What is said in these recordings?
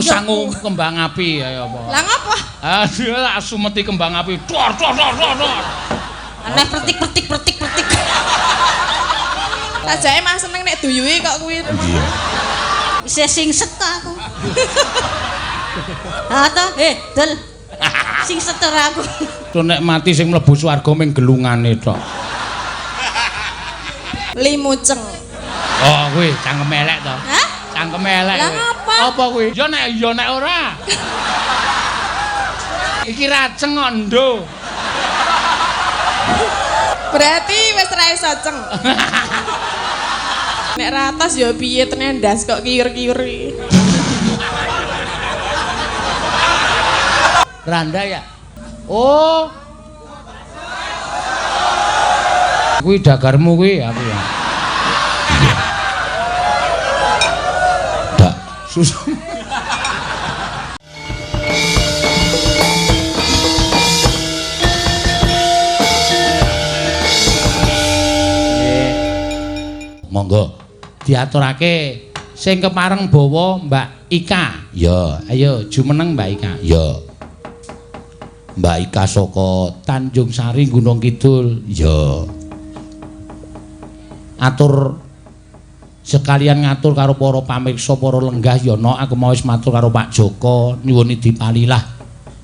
sangu kembang api ya apa. Lah ngapa? Aduh lah sumeti kembang api. Dor dor dor dor. Aneh pertik. Tak jake mah seneng nek duyuhe kok kuwi. Iya. Wis singset aku. Ha to, Dul. Singset ora aku. Tuh nek mati sing mlebu swarga ming gelungane tok. Limuceng. Oh kuwi cangkem elek to. Hah? Cangkem elek. Lah ngapa? Apa kuwi? Ya nek ora. Iki raceng kok ndo. Berarti wis ra iso ceng. Nek ratas ya piye tenendas kok kiur-kiur iki. Randa ya? Oh. Kuwi dagarmu kuwi aku ya. Dak susu. Monggo diaturake sing kepareng bawa Mbak Ika. Ya, ayo jumeneng Mbak Ika. Ya. Mbak Ika saka Tanjung Sari Gunung Kidul. Ya. Atur sekalian ngatur karo para pamirsa para lenggah ya no aku mau wis matur karo Pak Joko nyuwun dipalilah.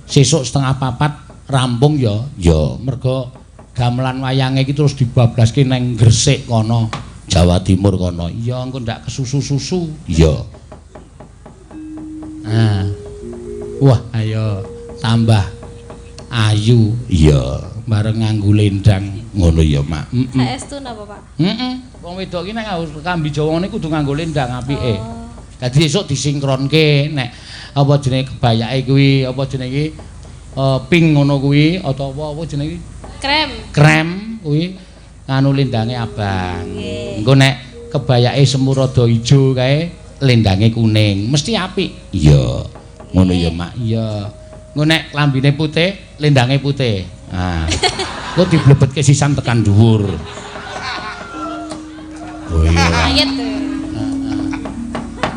Sesuk 3:30 rampung ya. Ya, mergo gamelan wayange iki terus dibablaske nang Gresik kono. Jawa Timur kono. Iya engko ndak kesusu-susu. Iya. Nah. Wah, ayo tambah ayu. Iya, bareng nganggo lendang ngono ya, Mak. Saestu napa, Pak? Wong wedok iki nek kambi Jawa ngene kudu nganggo lendang apike. Dadi esuk disinkronke nek apa jenenge kebayake kuwi, apa jenenge pink ngono kuwi atau apa jenenge? Krem kuwi nganu lendange abang. Engko nek kebayake semu rada ijo kae lendange kuning, mesti apik. Iya. Ngono ya, Mak. Iya. Engko nek klambine putih, lendange putih. Nah. Engko diblebetke sisan tekan dhuwur. Oh iya. Ayat.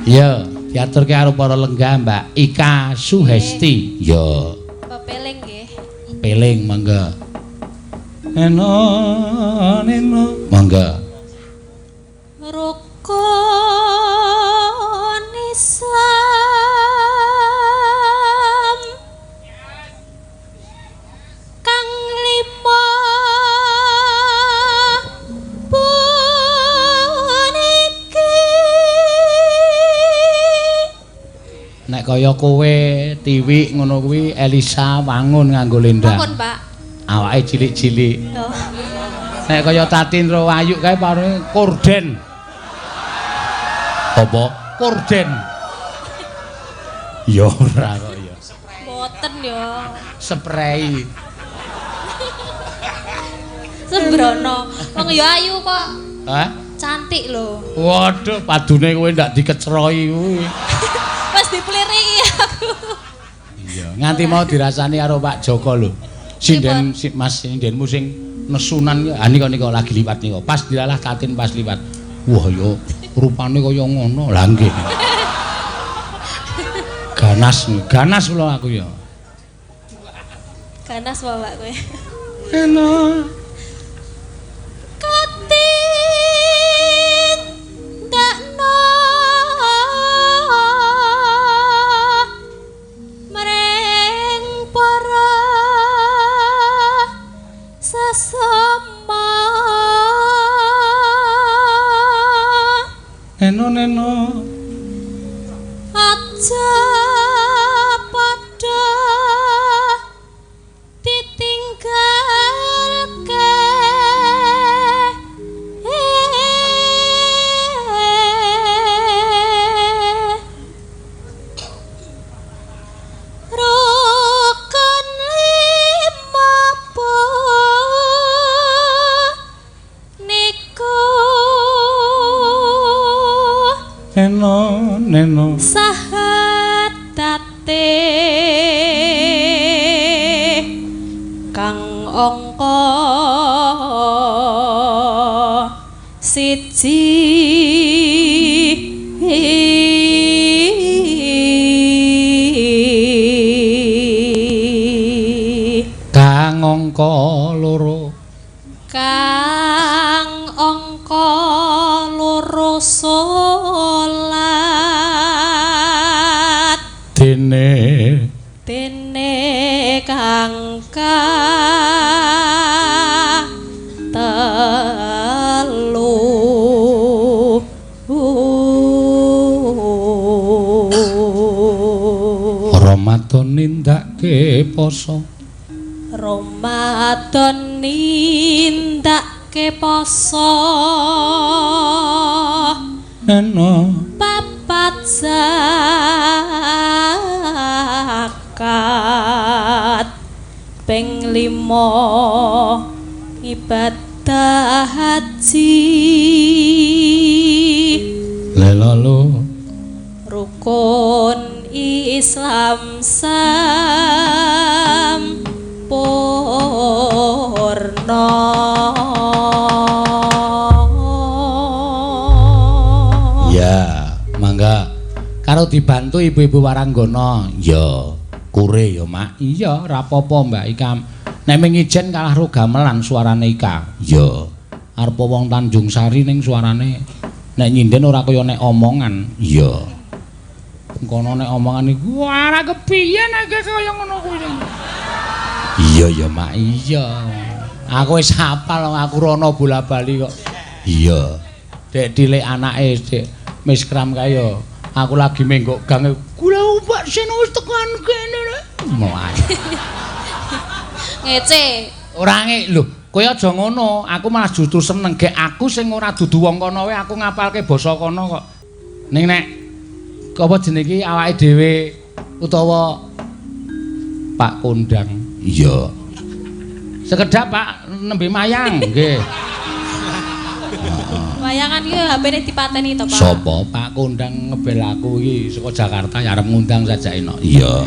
Iya, diaturke karo para lenggah Mbak Ika Suhesti. Iya. Pepeling nggih. Peling mangga. Neno mangga Rukun Islam kang lima puniki nek kaya kowe Tiwik ngono kuwi Elisa wangun nganggo lendang. Ampun, Pak. Awake cilik-cilik. Oh. Nek kaya Tatin ro Ayu kae parane korden. Apa? Korden. Ya ora kok ya. Mboten ya. Spray. Sembrono. Wong ya ayu kok. Hah? Cantik lho. Waduh, padune kowe ndak dikecrohi kuwi. Wis dipliriki aku. Iya, nganti mau dirasani karo Pak Joko lho. Sinden Mas sindenmu sing nesunan nika lagi liwat nika. Pas dilalah Tatin pas liwat. Wah ya rupane kaya ngono. Lah nggih. Ganas kula aku ya. Ganas bawa kowe. Enak. Katin dakno mreng para sesama Neno aja padha ditinggalke rukun lima niku Neno sahat dene kangka telu Ramadan nindake poso Ramadan nindake poso neno papat zakat ping 5 ibadah haji lelalu rukun Islam sampurna ya mangga karo dibantu ibu-ibu waranggana ya kure ya mak iya ora apa-apa Mbak Ikam nek ming ijen kalah ro gamelan suarane Ika ya arep wong Tanjung Sari ning suarane nek nyinden ora kaya nek omongan iya kono nek omongan iku ora kepiye nek kaya ngono kuwi iya ya mak iya aku wis hafal aku rono bola-bali kok iya dek dilek anake dek miskram kaya aku lagi menggok gang kula Mbak Seno wis tekan kene mulai ngece ora lho kowe aja ngono aku malah justru seneng gek aku sing ora dudu wong kono wae aku ngapalke basa kono kok ning nek apa jenenge iki awake dhewe utawa Pak Kondang iya sekedap Pak nembe mayang nggih wayangan iki HP-ne dipateni to Pak sapa Pak Kondang ngebel aku iki saka Jakarta ya arep ngundang sajake no iya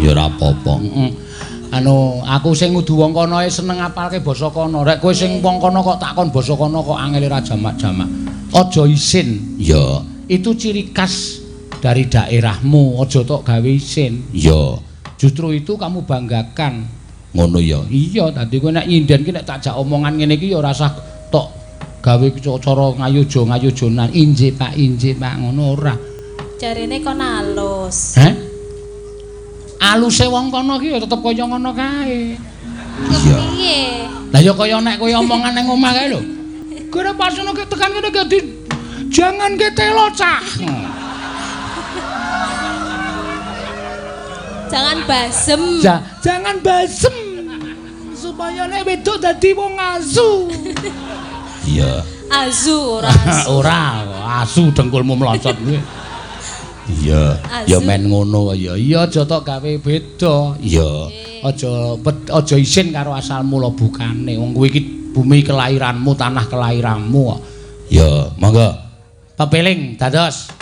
ya ora apa-apa anu aku sing kudu wong kono seneng ngapalke basa kono rek kowe sing wong kono kok takon basa kono kok angel ra jamak-jamak aja isin ya itu ciri khas dari daerahmu aja tok gawe isin ya justru itu kamu banggakan ngono ya iya tadi kowe nek nyinden ki nek tak jak omongan ngene iki ya ora usah tok gawe cara ngayojonan injih Pak ngono ora jarene kon alus aluse wong kono ki ya tetep kaya ngono kae piye lah ya kaya nek kowe omongan ning omah kae lho kira pas ono tekan kene gak jangan ketelo cah jangan basem jangan basem supaya nek wedok dadi wong asu iya azu ora ora asu dengkulmu melocot kuwi iya ya men ngono ya iya aja tok gawe beda iya aja isin karo asal mula bukane wong kuwi iki bumi kelahiranmu tanah kelahiranmu ya monggo pepeling dados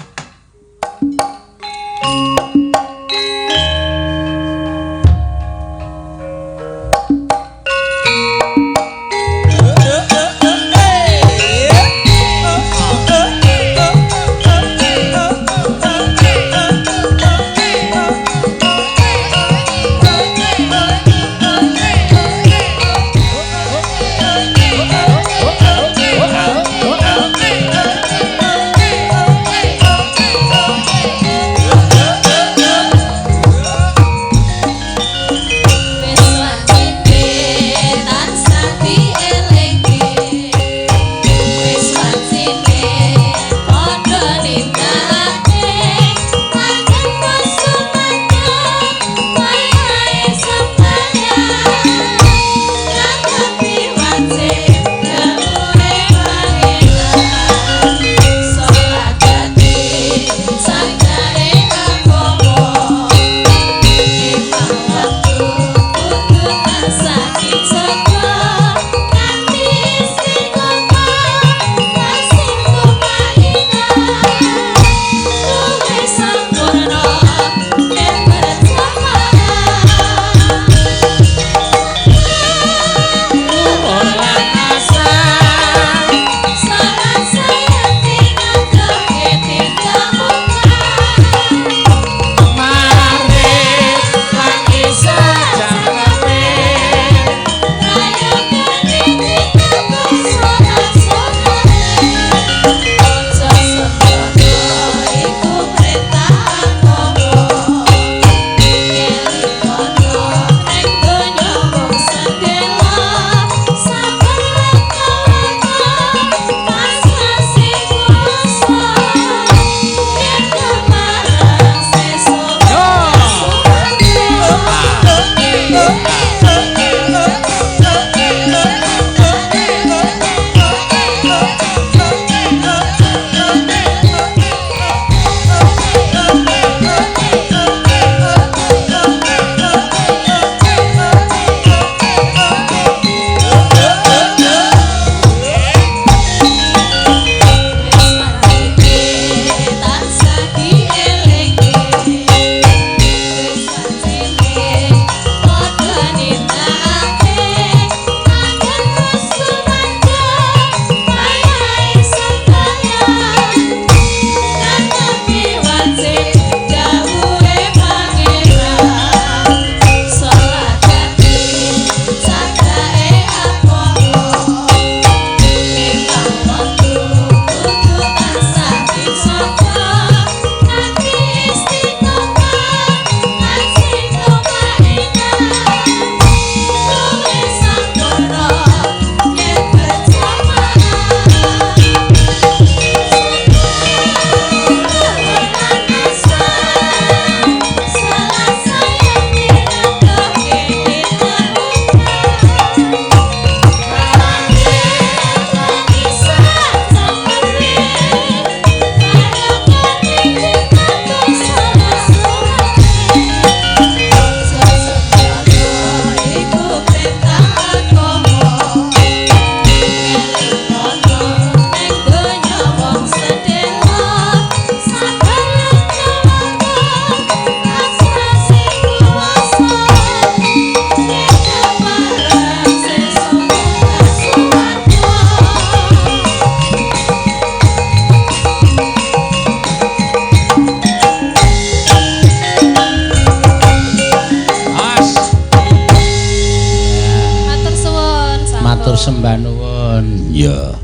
Sembah nuwun. Ya.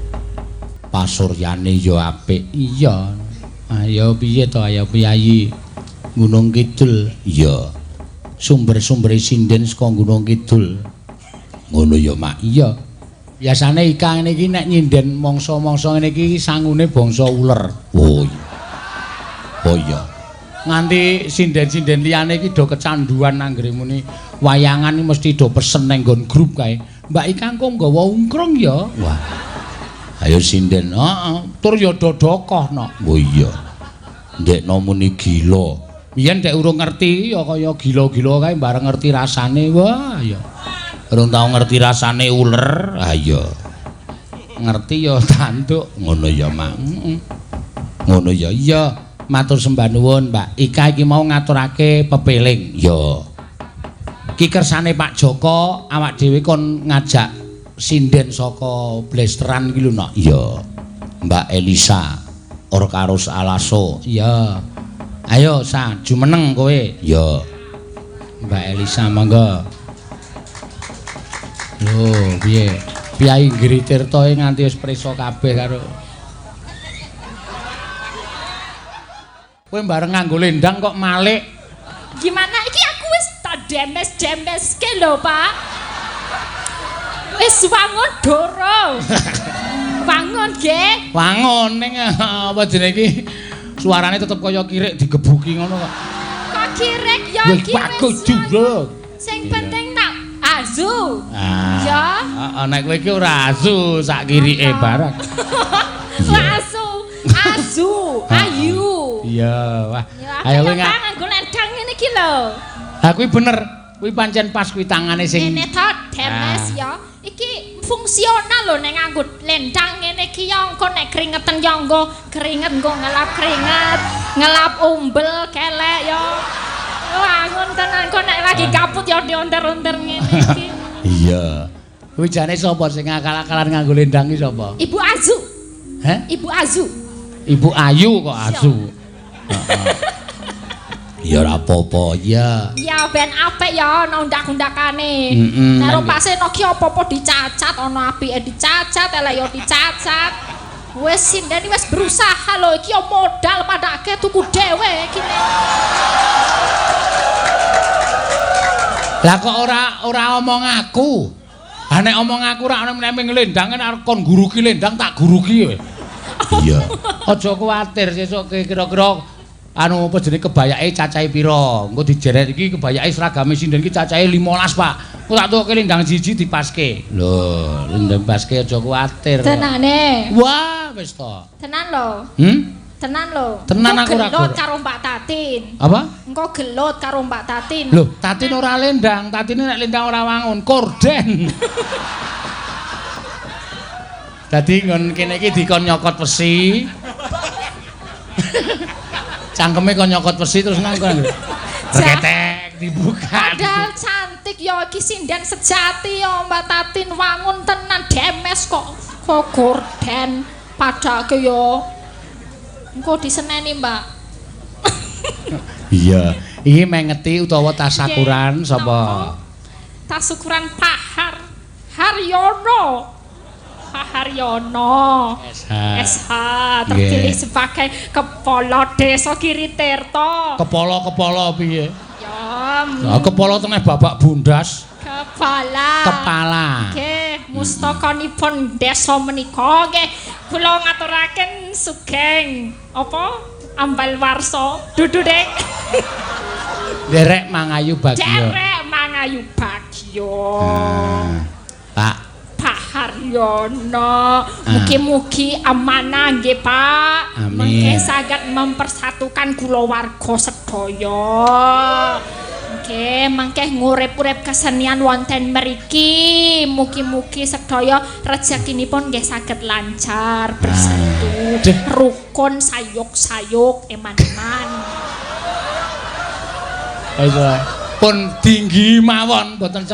Pasuryane ya apik. Iya. Ayo piye to ayo piyayi? Gunung Kidul. Iya. Sumber-sumbere sinden saka Gunung Kidul. Ngono ya, Mak. Iya. Biasane Ika ngene iki nek nyinden mangsa-mangsa ngene iki sangune bangsa uler. Oh iya. Oh iya. Nganti sinden-sinden liyane iki do kecanduan anggere muni wayangan mesti do pesen nang nggon grup kae. Mbak Ika engko nggawa ungkrung ya. Wah. Ayo sinden. Heeh. Tur ya dodokoh no. Oh iya. Ndekno muni gila. Biyen dek urung ngerti ya kaya gila-gila kae bareng ngerti rasane. Wah, ya. Urung tau ngerti rasane uler. Ayo. Ngerti ya tanduk. Ngono ya, Mak. Ngono ya. Iya. Matur sembah nuwun, Mbak. Ika iki mau ngaturake pepeling. Ya. Ki kersane Pak Joko awak dhewe kon ngajak sinden saka Blesteran iki lho, Nok. Iya. Mbak Elisa or karo Alaso. Iya. Ayo Sa, jumeneng kowe. Ya. Mbak Elisa monggo. Lho, piye? Piyai Giri Tirta nganti wis prisa kabeh karo. Kowe bareng nganggo lendang kok malik. Gimana iki aku wis tak demes-demeske lho, Pak. Wis wangun doro. Wangun nggih. Wangun ning apa jenenge iki? Suarane tetep kaya kirek digebuki ngono kok. Kok kirek ya iki bagus wis. juga. Sing penting nak azu. Ya. Heeh, nek kowe iki ora asu sak kirike barang. Azu, azu, ayu. Iya, wah. Ayo Ayo kowe nganggo lendang ngene iki lho. Ha kuwi bener. Kuwi pancen pas kuwi tangane sing Ngene to demes ya. Iki fungsional lho nek nganggo lendang ngene iki ya engko nek keringetan ya engko keringet engko ngelap keringet, ngelap umbel kelek ya. Wangun tenan kok nek lagi kaput ya dionder-onder ngene iki. Iya. Kuwi jane sapa sing akal-akalan nganggo lendang iki sapa? Ibu Azu. Hah? Ibu Azu. Ibu Ayu kok asu. Ya ora apa-apa, ya. Ya ben apik ya ana undak-undakane. Nek pase no ki apa-apa dicacat, ana apike dicacat, elek ya dicacat. Wis sinden wis berusaha lho iki ya modal padake tuku dhewe iki. Lah kok ora omong aku. Ha nek omong aku ora ana meneng lendang nek kon guruki lendang tak guruki kowe. Iya. Aja kuwatir sesuk kira-kira anu apa jenenge kebayake cacahe pira? Engko dijeret iki kebayake seragame sinden iki cacahe 15, Pak. Kok tak tukoke lendang siji dipaske. Lho, lendang paske aja kuwatir. Tenane. Wah, wis to. Tenan lho. Tenan lho. Tenan aku ora gelut karo Mbak Tatin. Apa? Engko gelut karo Mbak Tatin. Lho, Tatin ora lendang, Tatine nek lendang ora wangun, korden. Dadi ngon kene iki dikon nyokot wesi. Cangkeme kon nyokot wesi terus nangkon. Ketek dibuka. Padahal cantik ya iki sinden sejati ya Mbak Tatin wangun tenan demes kok gorden padake ya. Engko diseneni, Mbak. Iya, iki mengeti utawa tasakuran sapa? Tasukuran Pak Haryono. Pak Haryono. SH terpilih sebagai Kepala Desa Giri Tirta. Kepala piye? Ya. Kepala tengah babak bundas. Kepala. Nggih, mustakanipun desa menika nggih kula ngaturaken sugeng apa ambal warsa dudu Dek. Derek Mangayu Bagyo. Derek Mangayu Bagyo. Pak Haryono, mugi-mugi amanah nggih Pak. Mengke saged mempersatukan kulawarga sedaya. Nggih, mengke ngurip-urip kesenian wonten mriki. Mugi-mugi sedaya rezekinipun nggih saged lancar, bersatu, rukun, sayuk-sayuk, eman-eman. Pun tinggi mawon mboten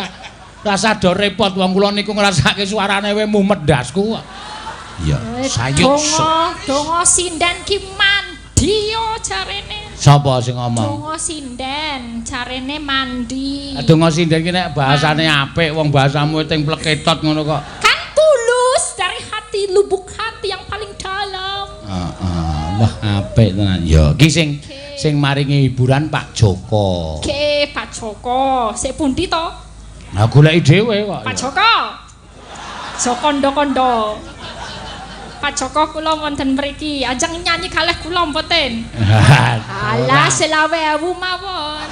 rasa do repot wong kula niku ngrasake suarane we mumet ndasku. Iya, sayuk. Donga sinden ki mandi yo jarene. Sapa sing ngomong? Donga sinden jarene mandi. Donga sinden ki nek bahasane apik wong bahasamu ting pleketot ngono kok. Kan dari lubuk hati yang paling dalam. Wah, apik tenan. Ya, iki sing maringi hiburan Pak Joko. Oke, Pak Joko. Sik pundi to? Nah, goleki dhewe kok. Pak Joko. Jokondo-kondo. Pak Joko kula wonten mriki. Ajeng nyanyi kalih kula mboten. Alah, 20.000 mawon.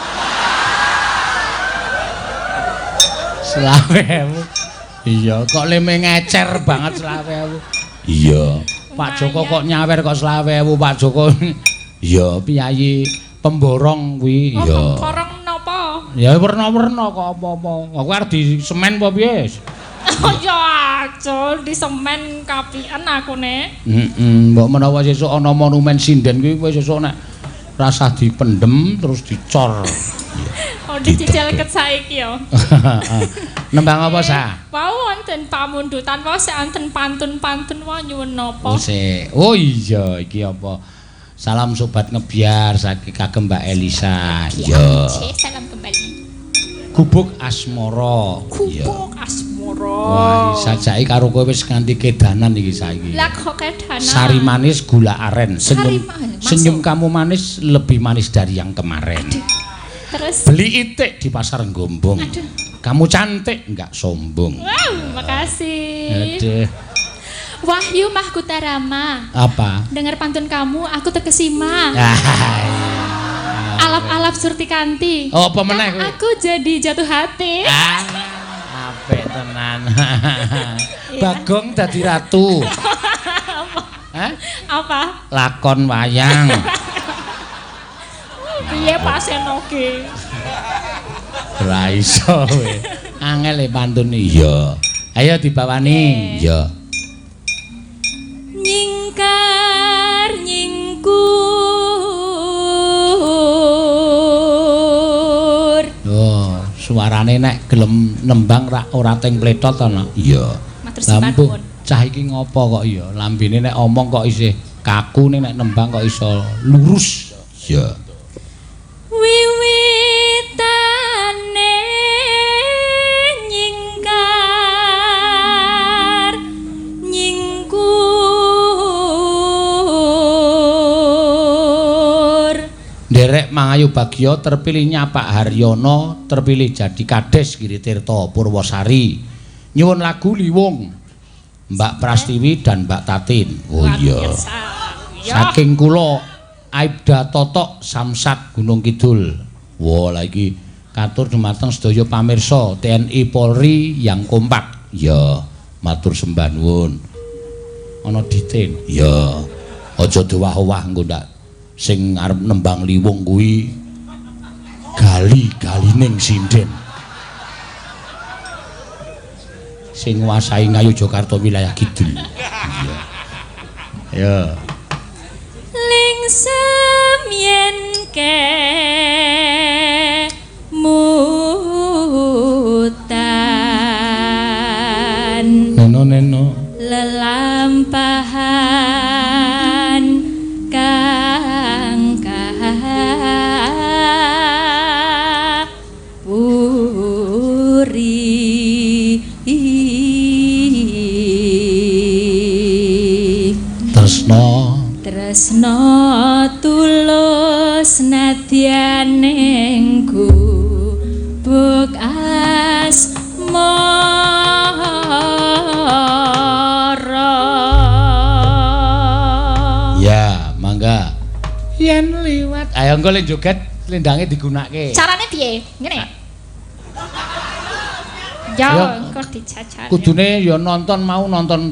20.000. Iya, kok leme ngecer banget 20.000. Iya. Pak Joko kok nyawer kok 20.000 Pak Joko. Iya, piyayi pemborong kuwi. Iya. Pemborong napa? Ya werna-werna kok apa-apa. Aku arep di semen apa piye? Oh ya, Acul di semen kapian aku ne. Mbok menawa sesuk ana monumen sinden kuwi wis sesuk nek rasah dipendem terus dicor. Oh dicicil ket saiki ya. Nembang apa sa? Wau wonten pamundutan wae wonten pantun-pantun wae nyuwun napa? Oh iya iki apa? Salam sobat ngebiar saking kagem Mbak Elisa. Iya. Salam kembali. Gubuk asmara. Gubuk asmara. Wah, sajake karo kowe wis nganti kedanan iki saiki. Lah kok kedanan. Sari manis gula aren. Manis, senyum kamu manis lebih manis dari yang kemarin. Terus beli itik di pasar Gombong. Kamu cantik enggak sombong. Wow, makasih. Aduh. Wahyu Mahkota Rama. Apa? Dengar pantun kamu aku terkesima. Alap-alap Surtikanti. Oh, apa meneh kowe? Aku jadi jatuh hati. Apik tenan. Bagong dadi ratu. Hah? Apa? Lakon wayang. Piye pasenoke? Ora iso kowe. Angel pantun iya. Ayo dibawani. Iya. Nyingkar nyingkur. Oh, suarane nek gelem nembang ora teng pletot to, Nak. Iya. Matur suwun. Cah iki ngopo kok iya? Lambene nek omong kok isih kaku nek nembang kok iso lurus. Iya. Wiwitane nyingkar nyingkur. Derek Mangayu Bagyo terpilihnya Pak Haryono terpilih jadi Kades Giritirto Purwosari. Nyuwun lagu Liwung Mbak Prastiwi dan Mbak Tatin. Oh iya. Saking kula Aibda Totok Samsat Gunung Kidul. Wah, lagi katur dumateng sedaya pamirsa TNI Polri yang kompak. Ya, matur sembah nuwun. Ana ditin. Ya. Aja dowah-owah engko ndak sing arep nembang liwung kuwi gali-galining sinden. Sing nguasai Ngayogyakarta wilayah kidul. Iya. Ya. Lingsem yen ke mutan Neno lelampahan kang kapuri tresno tulus nadyaning gubuk asmara. Ya, mangga. Yen liwat. Ayo engko le joget lendange digunakake. Carane piye? Ngene. Ya, engko dijajal. Kudune ya nonton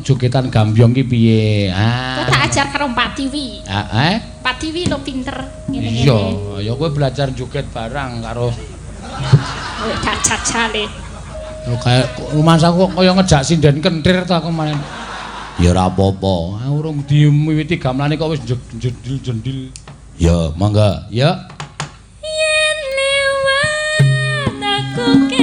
jogetan Gambyong ki piye. Kok tak ajar karo Pak Tiwi. Pak Tiwi lo pinter ngene-ngene. Iya, ya kowe belajar joget barang karo tak jajale. Kayak rumahku kaya ngejak sinden kentir ta kemarin. Ya ora apa-apa. Urung diwiwiti gamelane kok wis jendil-jendil. Ya, mangga. Ya. Yen lewat aku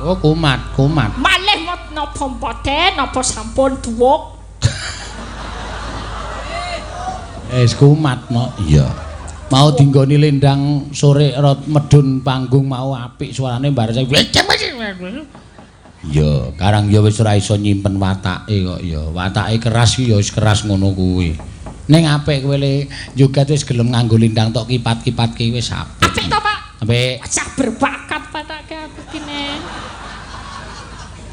Oh, kumat. Malih napa mboten napa sampun duwuk. Kumat no. Iya. Mau dinggoni lendang sore medun panggung mau apik suarane bar sing. Iya, karang ya wis ora iso nyimpen watake kok ya. Watake keras ki ya wis keras ngono kuwi. Ning apik kowe le joget wis gelem nganggo lendang tok kipat-kipatke wis apik. Apik to, Pak? Apik. Wajah berbakat patake aku kene.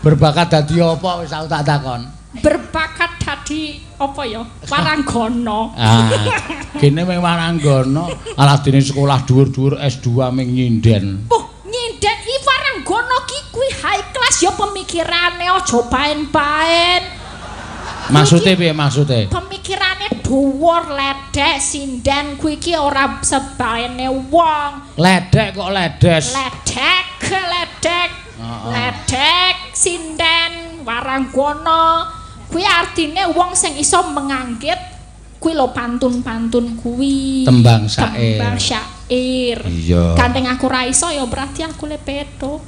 Berbakat dadi apa wis aku tak takon. Berbakat dadi apa ya? Waranggana. Kene mung waranggana, aladene sekolah dhuwur-dhuwur S2 ming nyinden. Nyinden i waranggana ki kuwi high class ya pemikirane aja paen-paen. Maksude piye maksude? Pemikirane dhuwur ledek sinden kuwi iki ora sebaene wong. Ledek kok ledes. Ledek. Ledek sinden waranggana. Kuwi artine wong sing iso menganggit kuwi lho pantun-pantun kuwi. Tembang syair. Iya. Gandeng aku ra iso ya berarti aku le pedo.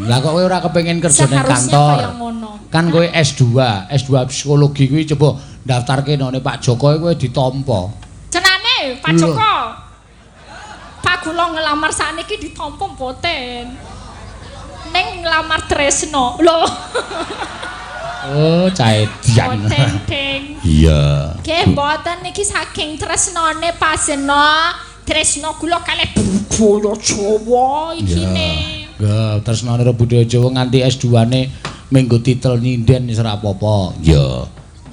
Lah kok kowe ora kepengin kerja ning kantor? Kan kowe S2 psikologi kuwi coba daftarke nang Pak Joko kowe ditampa. Cenane Pak Joko. Pak kula ngelamar sakniki ditampa mboten. Ning nglamar tresno. Lho. Oh, caedian. Teng. Iya. Nggih mboten niki saking tresnane Pasena. Tresno kula kalih budaya Jawa iki ne. Nggih, tresnane budaya Jawa nganti S2-ne minggu titel nyinden wis ora apa-apa. Iya.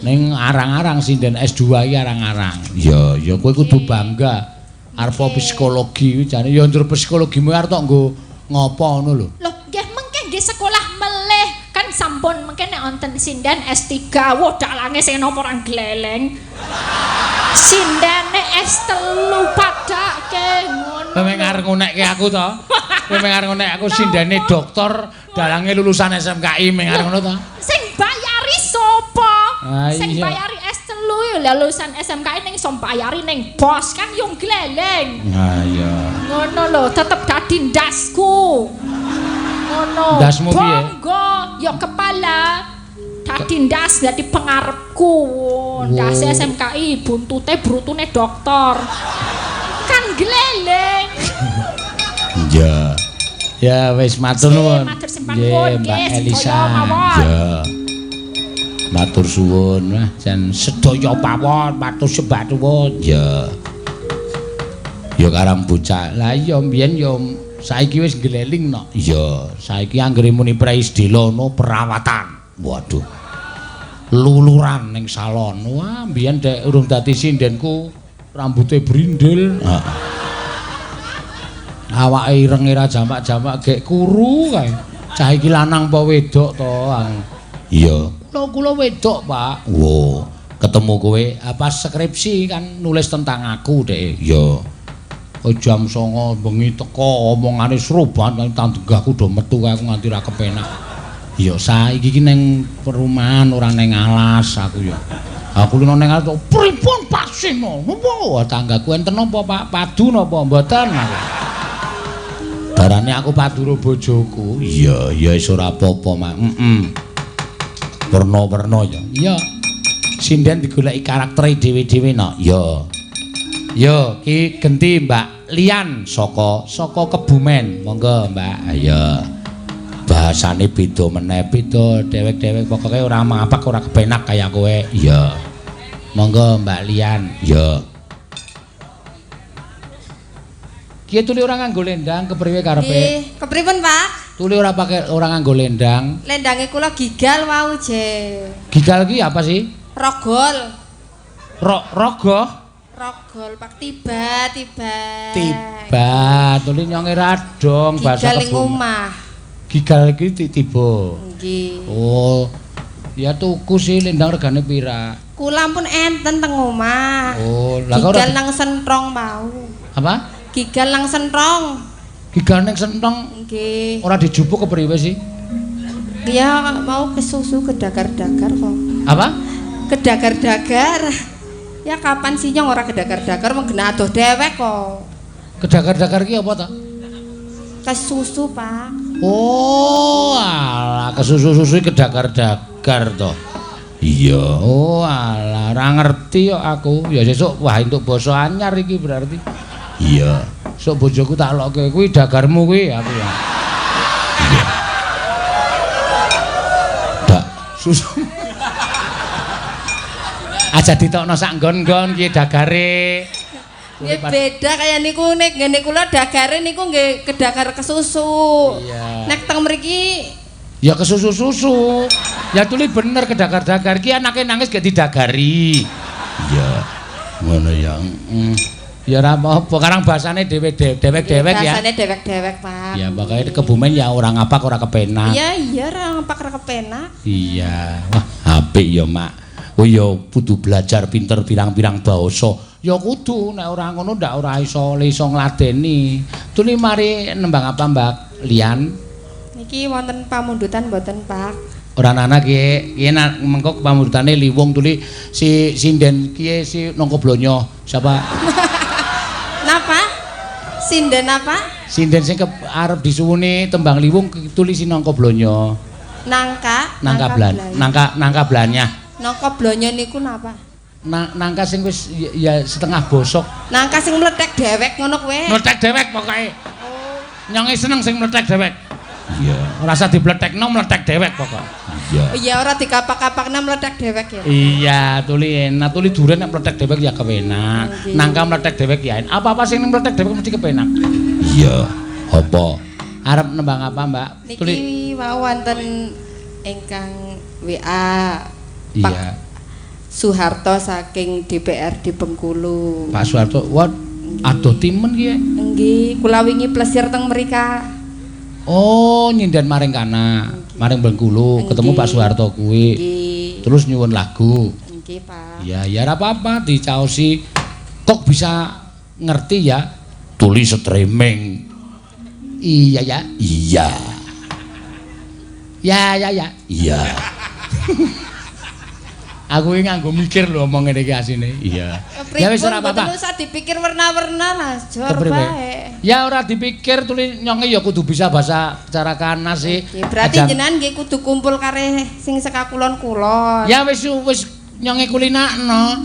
Ning arang-arang sinden S2 iki arang-arang. Iya, ya kowe kudu bangga. Arep psikologi jane ya njur psikologimu arep tok nggo ngopo ngono lho. Loh, nggih mengke nggih sekolah melih kan sampun mengke nek wonten sinden S3. Wah, dalange sing napa ora gleleng. Sindene S3 padake ngono. Kowe arep ngonekke aku to? Kowe arep ngonek aku sindene dokter dalange lulusan SMKI meng arep ngono to? Sing bayari sapa? Sing iya. bayari S3 ya lulusan SMKI ning iso bayari ning bos kan yo gleleng. Ha iya. Ngono lho, tetep dadi ndasku. Ngono. Ndasmu piye? Bangga ya kepala. Dadi ndas dadi pengarepku. Ndas SMKI buntute brutune dokter. Kan gleleng. Iya. Ya wis matur nuwun. Matur simpan nuwun Mbak nggih, Elisa. sedaya mawon. Ya. Matur suwun, wah jan sedaya pawon, matur sembah nuwun. Ya. Ya karang bocah. Lah iya mbiyen ya saiki wis gleling no. Iya, saiki anggere muni praisdelana perawatan. Waduh. Luluran ning salon. Wah, mbiyen dek urung dadi sindenku rambute brindil. Heeh. Awake ireng ira jamak-jamak gek kuru kae. Cah iki lanang apa wedok to? Iya. Kula wedok, Pak. Wo, ketemu kowe apa skripsi kan nulis tentang aku, Dek. Iya. Jam 09.00 bengi teko omongane seruban kan tanggahku do metu kae aku nganti ra kepenak. Iya, saiki iki ning perumahan ora ning alas aku ya. Aku lho ning alas pripun Pak Sino? Napa tanggaku enten napa Pak? Padu napa mboten? Darane aku padu bojoku. Iya, ya wis ora apa-apa, Mak. Werna-werna ya. Iya. Sinden digoleki karaktere dhewe-dhewe no. Iya. Yo, ki genti Mbak Lian saka Kebumen. Monggo, Mbak. Ayo. Bahasane beda meneh, beda dhewek-dhewek pokoke ora mapak ora kepenak kaya kowe. Iya. Monggo Mbak Lian. Yo. Ki tuli ora nganggo lendang kepriwe karepe? Nggih, kepripun, Pak? Tuli ora nganggo lendang. Lendange kula gigal wau, Je. Gigal ki apa sih? Rogol. Rogoh. Rogol, Pak, tiba. Tiba, tuli nyonge radong bahasa Gigal ing omah. Gigal iki tiba. Nggih. Oh. Ya tuku sih lendang regane pira? Kula pun enten teng omah. Oh, lah kok gigal nang sentrong mau. Apa? Gigal nang sentrong. Gigal ning senthong Nggih. ora dijupuk kepriwe sih? Ya mau kesusu kedagar-dagar kok. Apa? Kedagar-dagar. Ya kapan sih nyong ora kedagar-dagar menggena adoh dewek kok. Kedagar-dagar ki apa ta? Kesusu, Pak. Oh, alah kesusu-susu kedagar-dagar to. Iya. Oh, alah ora ngerti kok aku. Ya sesuk wah entuk basa anyar iki berarti. Iya. Sok bojoku tak lokke kuwi dagarmu kuwi aku ya. Iya. Dak susu. Aja ditokno sak nggon-nggon ki dagare. Ya beda kaya niku nek ngene kula dagare niku nggih kedagar kesusu. Iya. Nek teng mriki ya kesusu-susu. Ya tuli bener kedagar-dagar ki anake nangis gak didagari. Iya. Ngono ya. Ya ora apa-apa, karang basane dewek-dewek ya. Basane dewek-dewek, Pak. Ya makanya Kebumen ya orang ngapak ora kepenak. Iya, ora ngapak ora kepenak. Iya. Wah, apik ya, Mak. Oh ya kudu belajar pinter pirang-pirang basa. Ya kudu nek ora ngono ndak ora iso ngladeni. Tuli mari nembang apa, Mbak Lian? Niki wonten pamundutan mboten, Pak? Ora ana ki mengko pamundutane liwung tuli si sinden kiye si nangka blonyo. Siapa? Napa? Sinden apa? Sinden sing arep disuwuni tembang liwung tuli si nangka blonyo. Nangka blanya. Nangka blonyo niku napa? Nangka sing wis ya setengah bosok. Nangka sing mlethek dewek ngono kuwi. Mlethek dewek pokoke. Oh. Nyonge seneng sing mlethek dewek. Iya. Ora usah dibletekno mlethek dewek pokoke. Iya. Iya ora dikapak-kapakna mlethek dewek ya. Iya, tuli enak, tuli duren nek mlethek dewek ya kepenak. Nangka mlethek dewek ya. Apa-apa sing mlethek dewek mesti kepenak. Iya. Apa? Arep nembang apa, Mbak? Niki wau wonten ingkang WA. Iya. Soeharto saking DPRD Bengkulu. Pak Soeharto, wah adoh timen ki. Nggih, kula wingi plesir teng mrika. Oh, nyinden maring kana, maring Bengkulu, ketemu Pak Soeharto kuwi. Nggih. Terus nyuwun lagu. Nggih, Pak. Ya, ya ora apa-apa dicaosi. Kok bisa ngerti ya? Tulis streaming. Iya ya. Iya. Ya. Iya. Aku iki nganggo mikir lho omong ngene iki asine. Iya. Ya wis ora apa-apa. Mboten usah dipikir warna-warna lah, jor bae. Ya ora dipikir tuli nyonge ya kudu bisa bahasa cara kana sih. Berarti jenengan nggih kudu kumpul kare sing sekakulon-kulon. Ya wis nyonge kulinakno.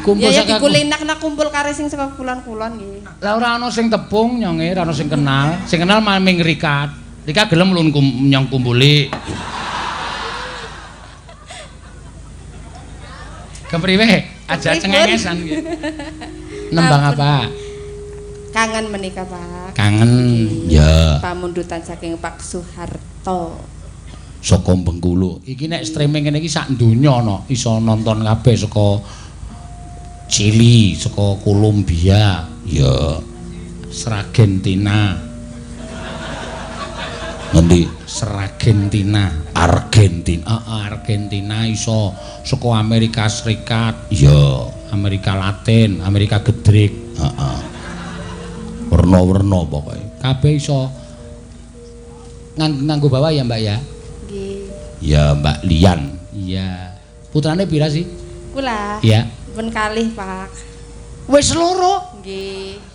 Kumpul ya saka dikulinakna kumpul kare sing sekakulon-kulon nggih. Lah ora ana sing tepung nyonge, ora ana sing kenal. Sing kenal maming Rikat. Rika gelem ulun nyong kumpuli. Kepriwe? Aja cengengesan gitu. Nembang apa? Kangen menika, Pak. Kangen. Ya. Pamundutan saking Pak Soeharto. Saka Bengkulu. Iki nek streaming ngene iki sak donya ana, iso nonton kabeh saka Chili, saka Kolombia, ya Argentina. Ngendi? Argentina. Argentina iso saka Amerika Serikat, ya Amerika Latin, Amerika Gedrik, Werna-werna pokoke. Kabeh iso nganggo bawah ya, Mbak ya? Nggih. Ya, Mbak Lian. Iya. Putrane pira sih? Kula. Iya. Pun kalih, Pak. Wis loro. Nggih.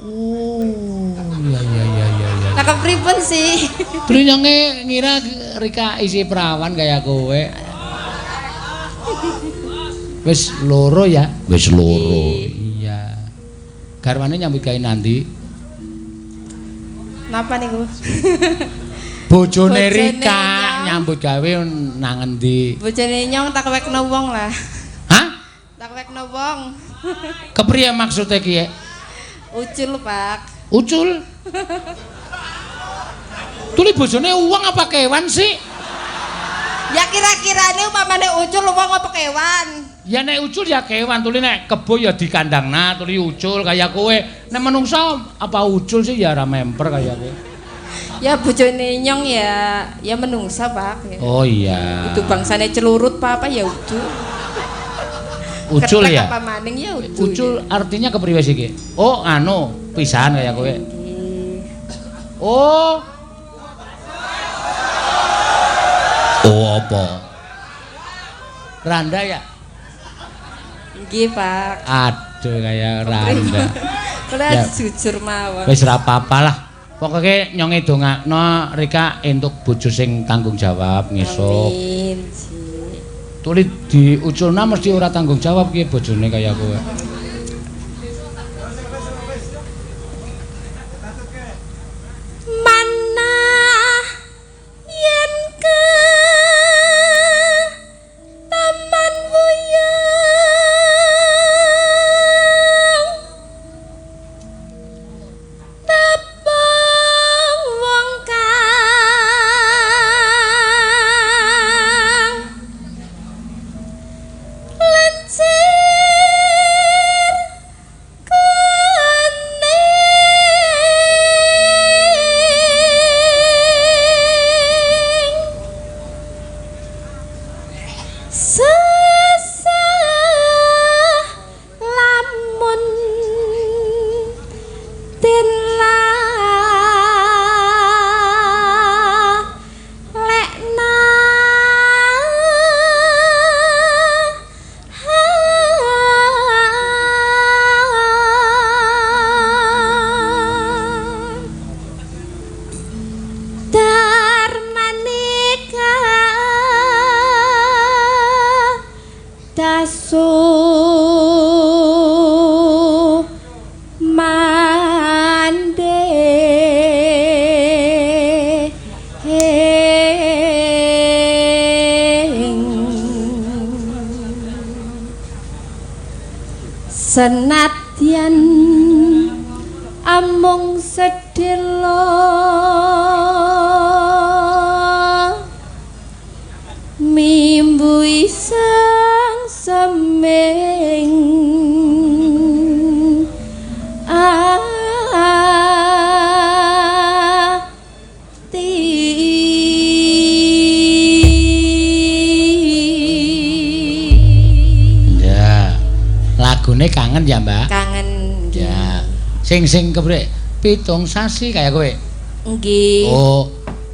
Oh, iya. Lah kepripun sih? Terus nyonge ngira Rika isi perawan kaya kowe. Wis loro ya? Wis loro. Iya. Garwane nyambut gawe nanti. Napa niku? Bojone Rika nyambut gawe nang endi? Bojone nyong tak wekno wong lah. Hah? Tak wekno wong. Kepriye maksude ki? Ucul, Pak. Ucul. Tuli bojone uang apa kewan sih? Ya kira-kirane umpamane ucul wong apa kewan? Ya nek ucul ya kewan, tuli nek kebo ya di kandangna, tuli ucul kaya kowe. Nek menungsa apa ucul sih ya ora memper kaya kowe. Ya bojone nyong ya menungsa, Pak. Oh iya. Itu bangsane celurut apa ya ucul. Ucul Ketek ya. apa maning ya ucul. Ucul artinya kepriwe sih ki? Oh, anu, pisahan kaya kowe. Oh. Oh apa? Randa ya? Nggih, Pak. Aduh kaya Randa. Kula Ya. jujur mawon. Wis ora apa-apa lah. Pokoke nyong edongakno Rika entuk bojo sing tanggung jawab ngesuk. Amin, Ji. Tulis diuculna mesti ora tanggung jawab ki bojone kaya kowe. Manah yen ke taman wuyung tapang wong kang lecir sesah lamun lekna Darmanika dasu mande senadyan amung sedelo mimbu iseng semeng Ya. Lagune kangen ya, Mbak? kangen Ya. Sing keprek pitung sasi kaya kowe. nggih. Oh,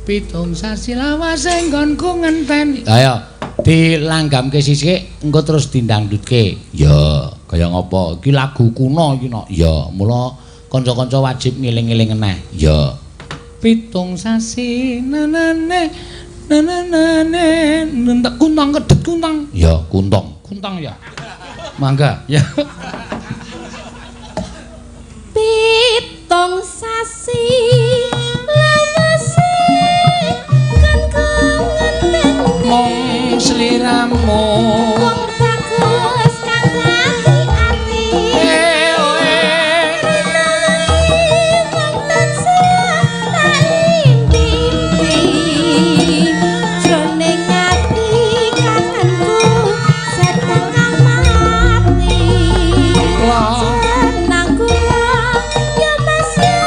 pitung sasi lawas enggonku ngenten. Ayo, dilanggamke sisik engko terus dindangdutke. Ya, kaya ngopo? Iki lagu kuno iki no. Ya, mula kanca-kanca wajib ngiling-eling eneh. Ya. Pitung sasi nanane nentek kuntang kedet kuntang. Ya, kuntang ya. Mangga, ya. Pitung sasi lawase kan kangen Mong sliramu wong bagus kang ati-ati jroning ati kangenku setengah mati senang kula ya mas ya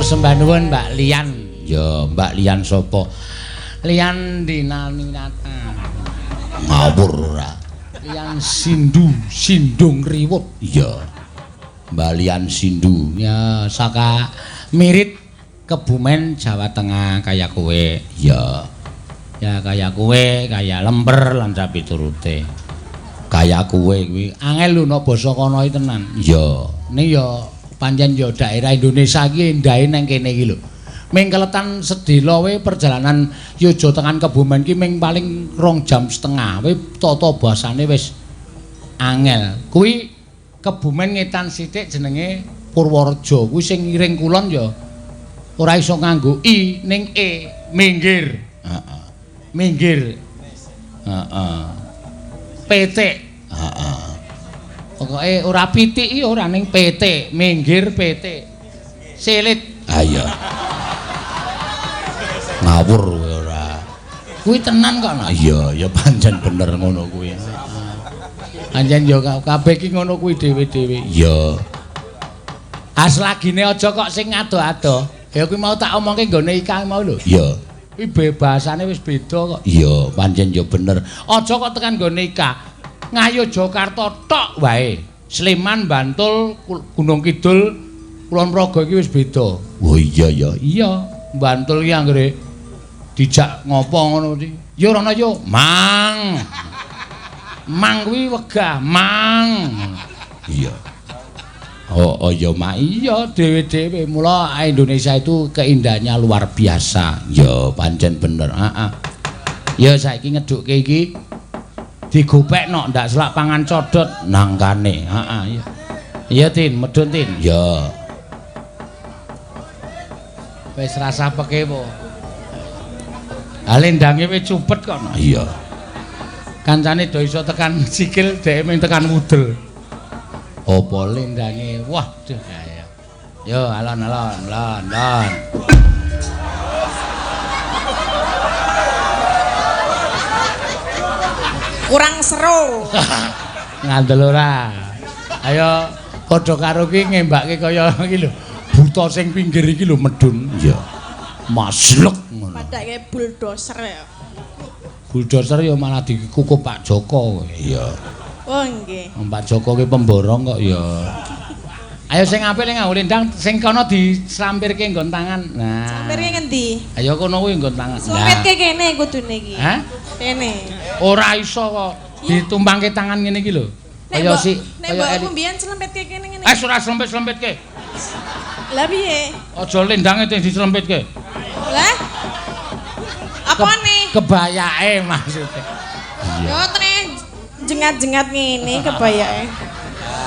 sembah nuwun Mbak Lian. Ya, Mbak Lian sapa? Lian Dinaninata. Ngawur ora. Lian Sindung Riwut. Iya. Mbak Lian Sindu. Ya, saka Mirit Kebumen Jawa Tengah kaya kowe. Ya. Ya kaya kowe, kaya lemper lan sapiturute. Kaya kowe kuwi angel lho nek basa kono iki tenan. Ya, ning ya pancen ya daerah Indonesia iki endahe nang kene iki lho. Ming keletan sedela we perjalanan Yojo tekan Kebumen ki ming paling 2 jam setengah. We tata basane wis angel. Kuwi Kebumen ngetan sithik jenenge Purworejo. Kuwi sing ngiring kulon ya ora iso nganggo i ning e, minggir. Heeh. Minggir. Heeh. Petik. Heeh. Pokoke ora pitik iki ora ning petik, minggir petik. Silit. Ah iya. Ngawur kowe ora. Kuwi tenan kok. Iya, ya pancen bener ngono kuwi. Pancen ya kabeh iki ngono kuwi dhewe-dhewe. Iya. Aslagine aja kok sing ado-ado. Ya kuwi mau tak omongke nggone Ika mau lho. Iya. Kuwi bebasane wis beda kok. Iya, pancen ya bener. Aja kok tekan nggone Ika. Ngayo Jakarta tok wae. Sleman, Bantul, Gunung Kidul, Kulon Progo iki wis beda. Oh iya ya. Iya, Bantul iki anggere dijak ngopo ngono iki. Ya rono yo, Mang. Mang kuwi wegah, Mang. Iya. Oh ya mak iya dhewe-dhewe mula Indonesia itu keindahannya luar biasa. Ya pancen bener. Heeh. Ya saiki ngedukke iki digopekno ndak selak pangan codot nangkane. Heeh iya. Iya Tin, medun Tin. Ya. Wis rasa peke po. Alendange wis cupet kok. Iya. Kancane do iso tekan sikil dhek mung tekan wudel. Apa lendange? Waduh kaya. Yo alon-alon, lon. Kurang seru. Ngandel ora. Ayo padha karo ki ngembake kaya iki lho. Buta sing pinggir iki lho medun. Iya. Maslek ngono. Padake bulldozer ya. Bulldozer ya malah dikukup Pak Joko. Iya. Oh nggih. Pak Joko ki pemborong kok ya. Ayo sing apik ning nganggo lendang sing kono dislampirke nggon tangan. Nah. Sampirke ngendi? Ayo kono kuwi nggon tangan. Slampirke kene kudune iki. Hah? Kene. Ora iso kok ditumpangke tangan ngene iki lho. Kaya si nek mbokku mbiyen slempitke kene ngene. Ora slempit-slempitke. Lah piye? Aja lendange sing dislempitke. Lah? Apane? Kebayake maksudnya. Yo tene jengat-jengat ngene kebayake.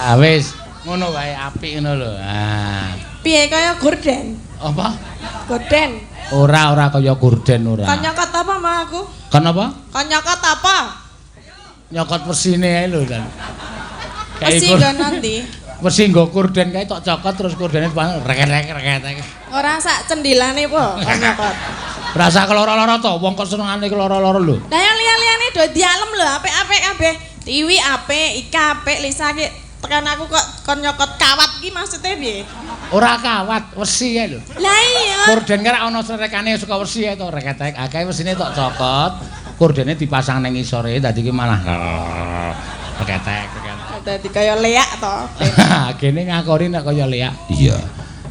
Ah wis ngono wae apik ngono lho. Ah. Piye kaya gorden? Apa? Gorden. Ora kaya gorden ora. Kan nyokot apa mah aku? Kan apa? Kan nyokot apa? Nyokot persine ae lho kan. Pasti nggo nanti. Mesti nggo gorden kae tok cokot terus gordene reket-reket. Ora sak cendilane po kan nyokot. Rasa keloro-loro to, wong kok senengane keloro-loro lho. Lah yang liya-liyane do dialem lho, apik-apik kabeh. Tiwi apik, Ika apik, Lisa ki tekan aku kok kon nyokot kawat ki maksudnya piye? Ora kawat, wesi kae lho. Lah iya. Gorden kan ana serekane suka wesi kae to, reket-reket. Akeh wesine tok cokot, gordene dipasang ning isore dadi ki malah reket-reket. Dadi kaya leak to. Kene ngakoni nek kaya leak. Iya.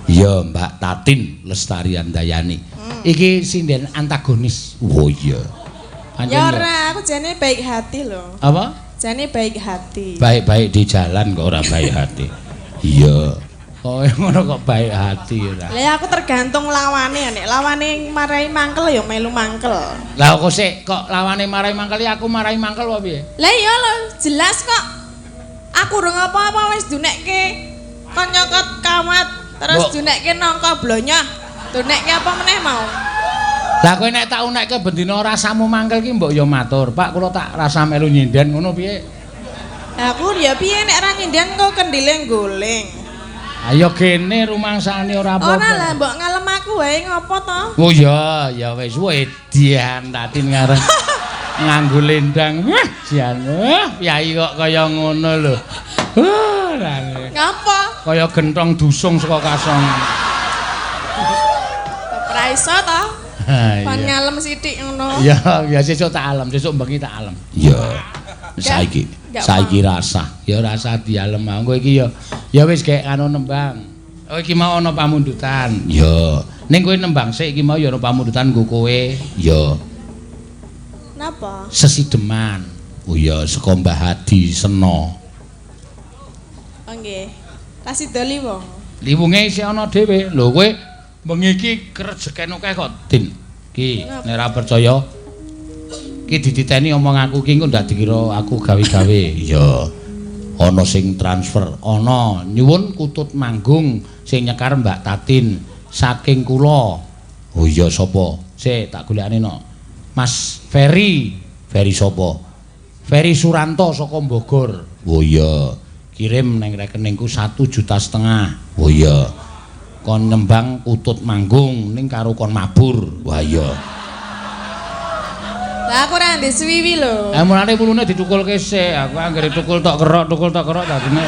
Iya, Mbak Tatin Lestarian Dayani. Iki sinden antagonis. Oh iya. Ya ora, aku jane baik hati lho. Apa? Jane baik hati. Baik-baik di jalan kok ora baik hati. Iya. Oh ngono kok baik hati ora. Lah aku tergantung lawane nek lawane marai mangkel ya melu mangkel. Lah kok sik kok lawane marai mangkel ya aku marai mangkel wae piye? Lah iya lho, jelas kok. Aku urung apa-apa wis dunekke kon nyokot kawat terus dunekke nangka blonyah. Dunekke apa meneh mau? Lah kowe nek tak unekke bendina rasamu mangkel ki mbok ya matur. Pak kula tak rasa melu nyinden ngono piye? Aku ya piye nek ra nyinden kok kendile goling. Ayo kene rumangsane ora apa-apa. Ora lah mbok ngalem aku wae ngopo to? Oh ya, ya wis wedian tatin ngarep nganggo lendang. Wah, jan. Piyai kok kaya ngono lho. Ngapa? Kaya gentong dusung saka kasong. Ra iso to. Ha Kon iya. ngalem sithik ngono. Ya sesuk tak alem, sesuk bengi tak alem. Ya. Saiki rasah. Ya rasah dialem. Engko iki ya wis gek anu nembang. Oh iki mau ana pamundutan. Ya. Ning kowe nembang sik iki mau ya ana pamundutan nggo kowe. Ya. Napa? Sesideman. Oh ya saka Mbah Hadi Sena. Oh nggih. Kasih doli wong. Liwunge isih ana dhewe. Lho kowe bengi iki kerejeken akeh kok, Din. Ki nek ora percaya ki dititeni omong aku ki engko ndak dikira aku gawe-gawe. Ya. Ana sing transfer, ana nyuwun kutut manggung sing nyekar Mbak Tatin saking kula. Oh iya sapa? Sik tak golekane no. Mas Ferry. Ferry sapa? Ferry Suranto saka Bogor. Oh iya. Kirim nang rekeningku 1,5 juta. Oh iya. Kon nembang kutut manggung ning karo kon mabur. Wah iya. Lah aku ora ndek suwiwi lho. Mulane pulune ditukulke sik. Aku anggere tukul tok kerok dadine.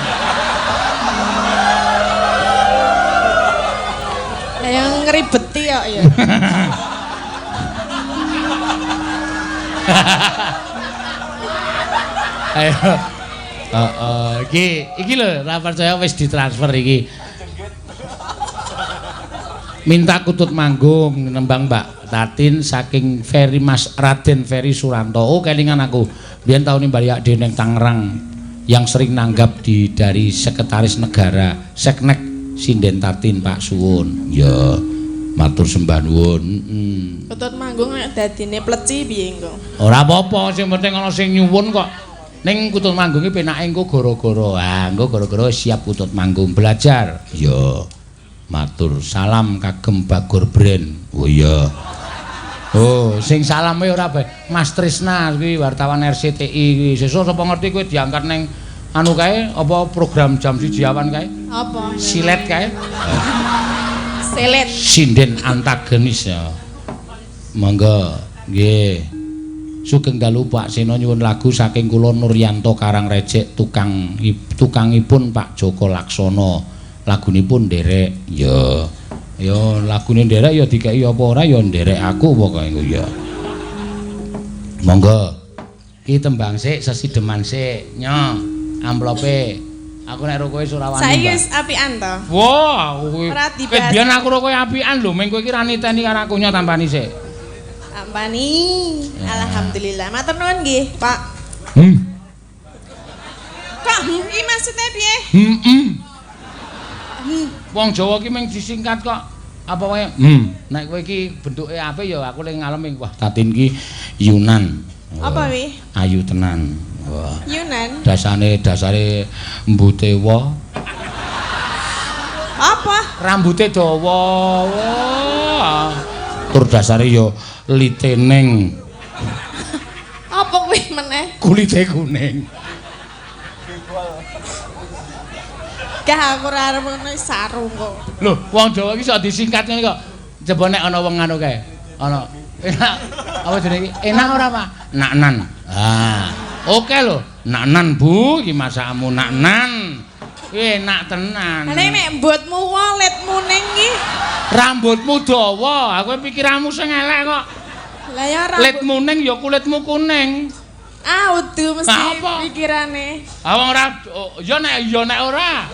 Lah yang ngeribeti kok ya. Ayo. Iki lho, ra percaya wis ditransfer iki. Minta kutut manggung nembang Mbak Tatin saking Ferry Mas Raden Ferry Suranto. Oh kelingan aku. Biyen tahun balik neng Tangerang yang sering nanggap dari sekretaris negara Seknek Sinden Tatin Pak Suwun. Ya, matur sembah nuwun. Kutut manggung nek dadine pleci piye engko? Ora apa-apa, sing penting ana sing nyuwun kok. Ning kutut manggung iki penake engko gara-gara. Engko gara-gara siap kutut manggung belajar. Ya. Matur salam kagem Bagor Brand. Oh iya. Oh, sing salame ora bae. Mas Trisna kuwi wartawan RCTI kuwi. Sesuk sapa ngerti kowe diangkat ning anu kae apa program jam 1 awan kae? Apa? Silet kae. Selet. Sinden antagonis ya. Monggo nggih. Sugeng dalu Pak Seno nyuwun lagu saking kula Nuryanto Karangrecek tukangipun Pak Joko Laksono. Lagunipun nderek. Ya. Ya lagune nderek ya dikeki apa ora ya nderek aku pokoke engko ya. Monggo. Ki tembang sik sesideman sik. Nyo. Amplope. Aku nek kowe ora wani. Saiki wis apian to. Wah, kowe. Ora dibahas. Biyen aku kowe apian lho, meng kowe iki ra niteni karo aku nyo tampani sik. Tampani. Alhamdulillah. Matur nuwun nggih, Pak. Kok iki maksudnya piye? Wong Jawa ki mung disingkat kok. Apa wae? Nek kowe iki bentuke apik ya aku ning ngalem wah Tatin ki Yunan. Apa wi? Ayu tenan. Wah. Yunan. Dasare mbutewa. Apa? Rambute dawa. Wah. Tur dasare ya liteneng. Apa kuwi meneh? Kulite kuning. Gak aku ora arep ngono sarung kok. Lho, wong Jawa iki sok disingkat ngene kok. Coba nek ana wong anu kae. Ana enak apa jenenge iki? Enak ora, Pak? Naknan. Oke lho. Naknan, Bu, iki masakmu naknan. Enak tenan. Nek mbutmu waletmu ning iki. Rambutmu dawa, aku pikiranmu sing elek kok. Lah ya rambut. Litmu ning ya kulitmu kuning. Udu mesti Apa? pikirane. Wong ora ya nek ora.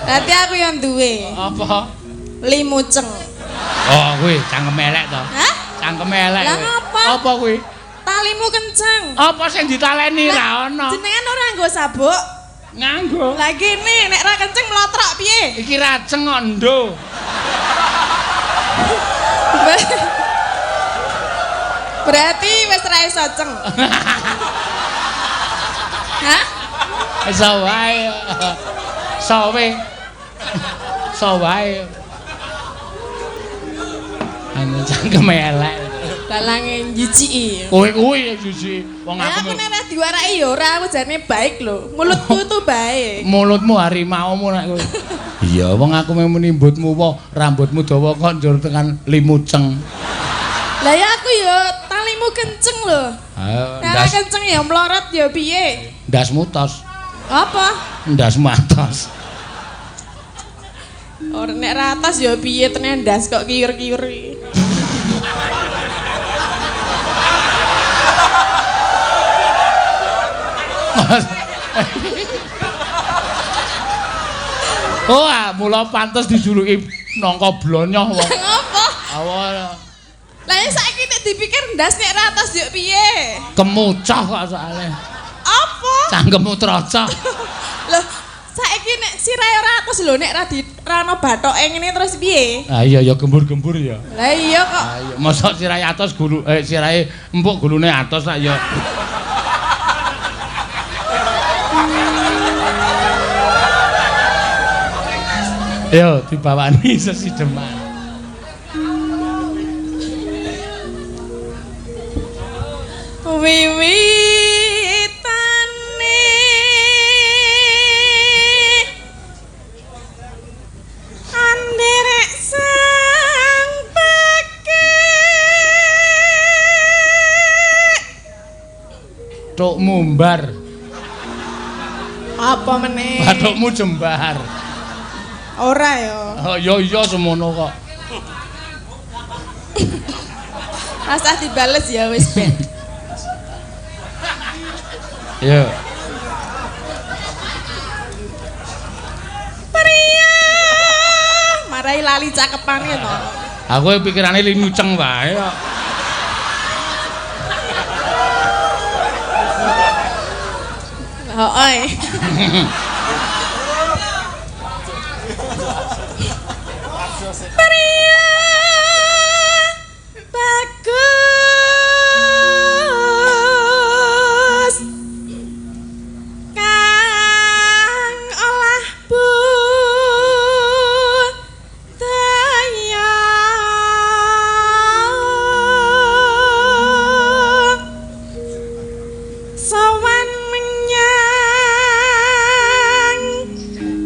Dadi aku yang duwe. Apa? Limuceng. Oh, kuwi cangkem elek to. Hah? Cangkem elek. Lah kuwi. ngapa? Apa kuwi? Talimu kenceng. Apa sing ditaleni ra ono? Jenengan ora nggo sabuk. Nganggo. Lah kene nek ra kenceng mlotrok piye? Iki raceng kok ndo. Berarti wis ra iso ceng. Hah? Iso wae. Sawe. Sawae. Anu cangkem elek. Dalange njijiki. Kowe kuwi jiji. Wong Aku aku nek ora diwaraki ya ora, aku jane baik lho. Mulutku tuh baik. mulutmu harimaumu nek kowe. Iya, wong aku mung menimbutmu apa rambutmu dawa kok njur tekan limuceng. Lah ya aku ya talimu kenceng lho. Ayo, Nek ora kenceng ya mlorot ya piye? ndasmu tos. Apa? Ndasmu atos. Ora nek ratas ya piye tenendas kok kiur-kiur iki. Oh, mula pantes dijuluki nangka blonyoh wong. Ngopo? Awal Lah ya saiki nek dipikir ndas nek ratas yo piye? kemucah kok soalé. Apa? Cangkemmu trocok. Loh, saiki nek sirahe ratas lho nek ra ono bathoke ngene terus piye? Ah iya ya gembur-gembur ya. Lah iya kok. Ah iya, mosok sirahe atos gulu sirahe empuk gulune atos tak ya. Yo dibawani sesideman. Wiwitane anderek sang peke Tuk mumbar, apa meneh? bathukmu jembar. Ora ya. Oh iya semono kok. Rasah dibales ya wis ben. Iya. Pria marai lali cakepane to. Aku pikirane linuceng wae kok. Heeh. Pria bagus kang olah budaya sowan menyang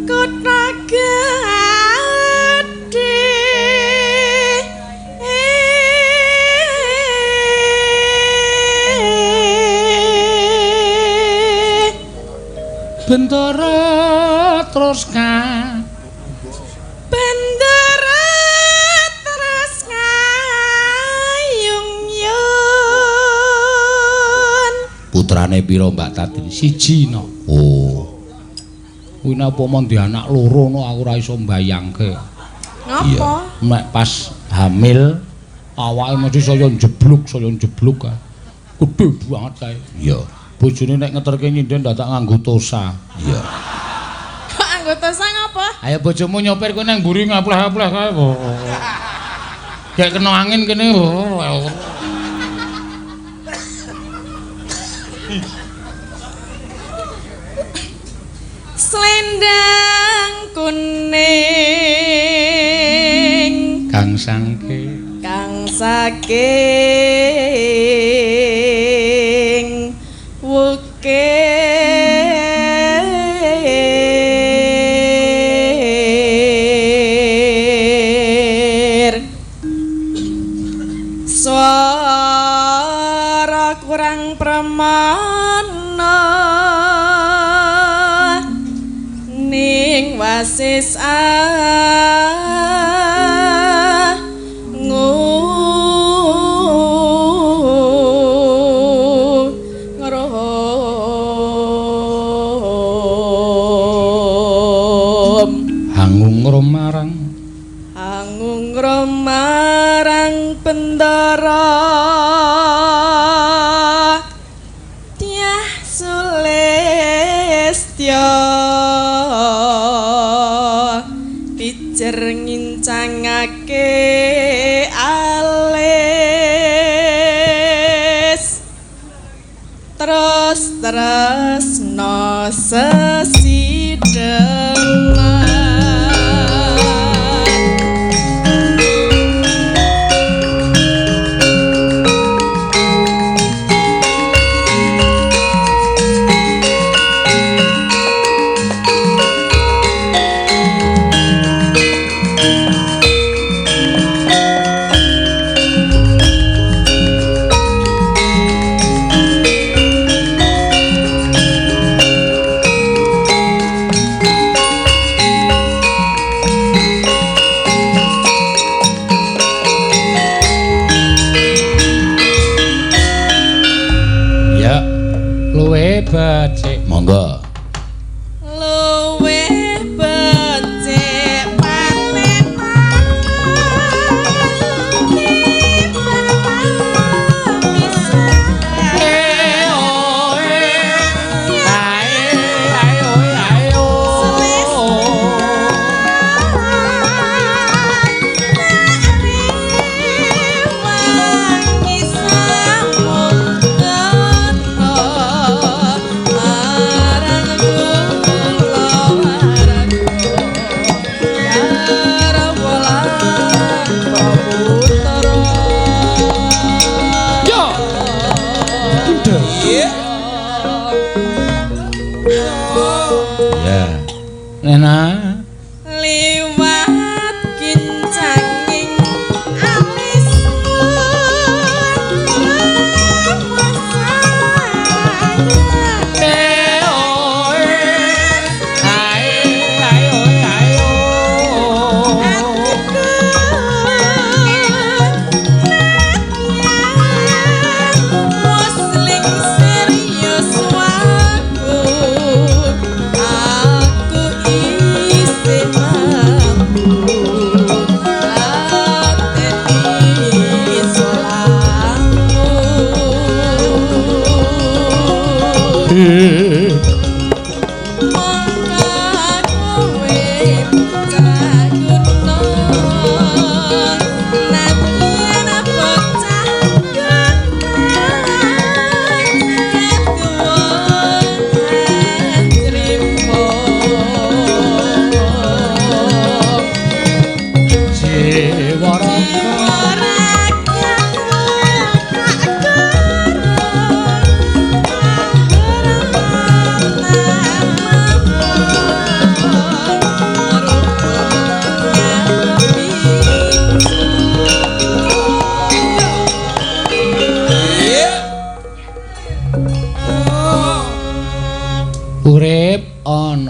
kutha Bendara terus Bendera terus ngayung-yung. putrane pira Mbak Tati? Siji no. Oh. Kuwi napa mon di anak loro no aku ora iso mbayangke. Ngapa? Nek pas hamil awake mesti saya jebluk kae. Gedhe banget kae. Iya. Bojone nek ngeterke nyinden dadak nganggo tosa. Iya. Kok anggota sang apa? Ayo bojomu nyopir kowe nang mburi ngapleh-apleh kae. Kayak kena angin kene. Selendang kuning Kang Sangke. kang saking wukir suara kurang pramana ning wasis Hangung romarang Angung romarang bendara Tiah Sulestya pijer ngincangake alis terus no sesidengan becik. Monggo. Luwih becik paling Nena liwat kincanging alis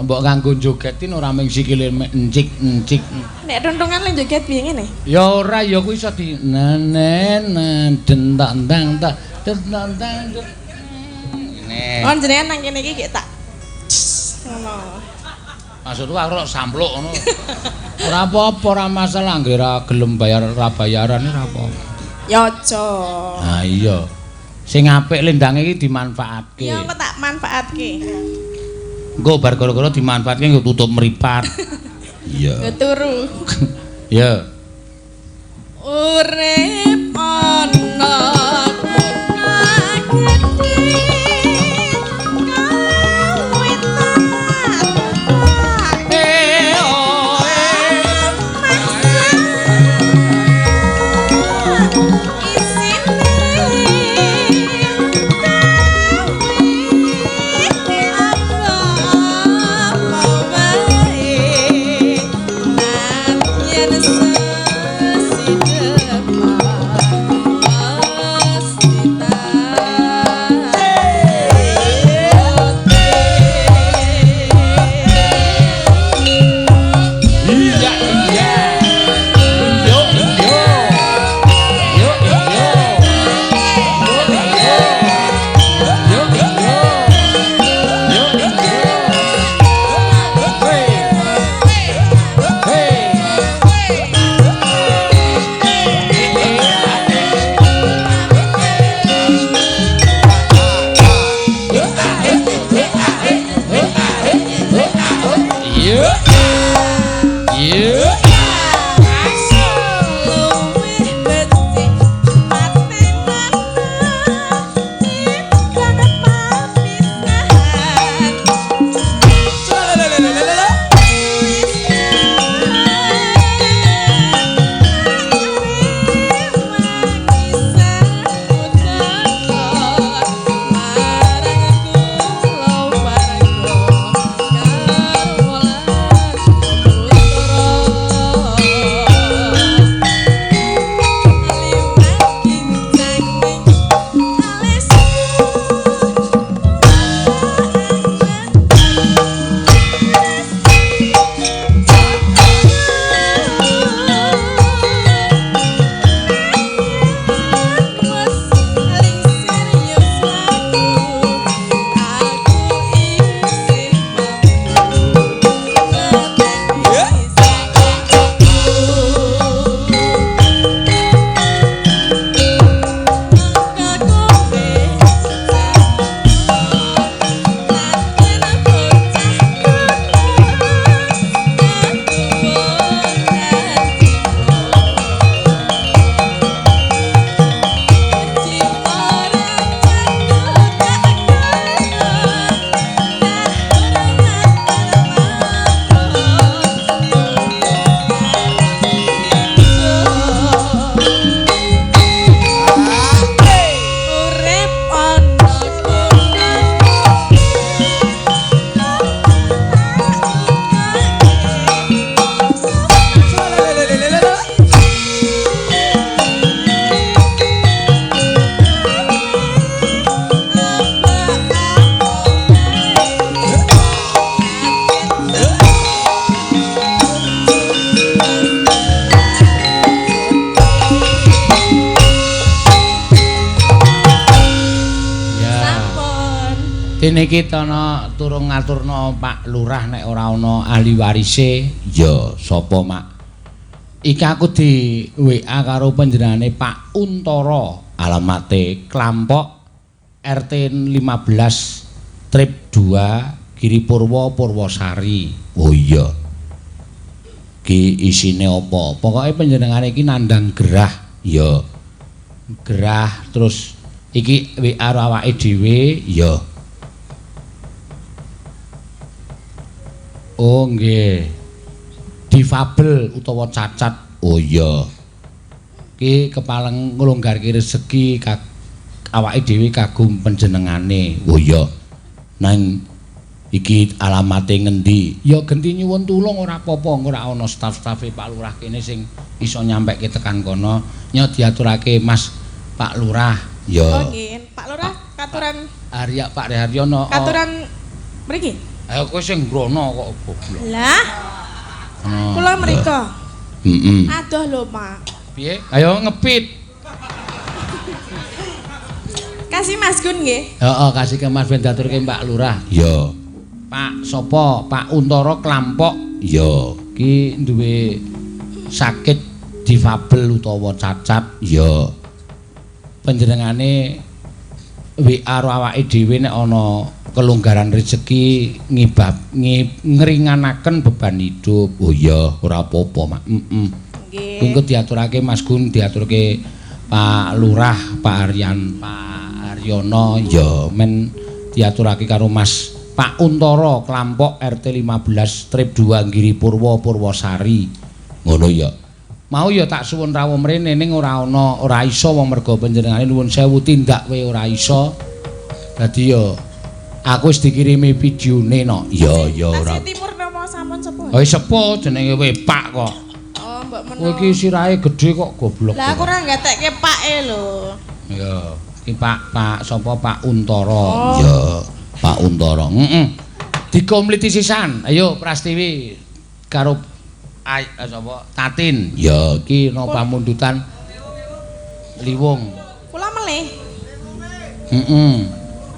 mbok kanggo jogetin ora mung sikile encik-encik. Nek rontongan le joget piye ngene? Ya ora ya kuwi iso di nenen dentang-tang ta dentang-tang. Ngene. Oh jenengan nang kene iki gek tak ngono. Maksudku arek sampluk ngono. Ora apa-apa, ora masalah nggih ora gelem bayar ra bayaran ora apa-apa. Ya aja. Ha iya. Sing apik lendange iki dimanfaatke. Ya engko tak manfaatke. Engko bar gara-gara dimanfaatke nggo tutup mripat. Iya. Ya turu. Ya. Urip ana Dene kita turung ngaturno Pak Lurah nek ora ana ahli warise. Ya, sapa Mak? Iki aku di WA karo panjenengane Pak Untara. Alamate Klampok RT 15 Trip 2 Giripurwa Purwosari. Oh iya. Ki isine apa? Pokoke panjenengane iki nandang gerah. Ya. Gerah terus iki WA karo awake dhewe. Ya. Oh nggih. Difabel utawa cacat. Oh iya. Ki kepaleng nglonggarke rezeki awake dhewe kagum panjenengane. Oh iya. Nang iki alamate ngendi? Ya genti nyuwun tulung ora apa-apa, ora ana staf-stafe Pak Lurah kene sing iso nyampeke tekan kono. Nya diaturake Mas Pak Lurah. Ya. Oh nggih, Pak Lurah katuran Pak Haryono. Katuran mriki. Ayo kowe sing ngrono kok goblok. Lah. Kula mriko. Heeh. Aduh lho, Mak. Piye? Ayo ngepit. Kasih Mas Gun nggih. Heeh, kasih ke Mas ben daturke Pak Lurah. Ya. Pak sapa? Pak Untara Klampok. Ya. Ki duwe sakit difabel utawa cacat. Ya. Panjenengane WA karo awake dhewe nek ana kelonggaran rezeki ngringanaken beban hidup. Oh iya, ora apa-apa, Mak. Heeh. Nggih. Engko diaturake Mas Gun, diaturke Pak Lurah, Pak Haryono, ya men diaturake karo Mas Pak Untara Klampok RT 15 Trip 2 Giripurwa Purwosari. Ngono ya. Mau ya tak suwun rawuh mrene ning ora iso wong mergo panjenengane nuwun sewu tindak wae ora iso. Dadi ya aku wis dikirimi videone no. Ya ora. Nasi Timur napa sampun sepuh? Oh sepo jenenge Wepak kok. Oh, mbok menawa. Kowe iki sirahe gedhe kok goblok. Lah aku ora ngatekke pake lho. Ya, iki Pak sapa Pak Untara. Oh. Ya, Pak Untara. Heeh. Dikompliti sisan. Ayo Prastiwi karo sapa? Tatin. Ya, iki no pamundutan Liwung. Kula melih. Heeh.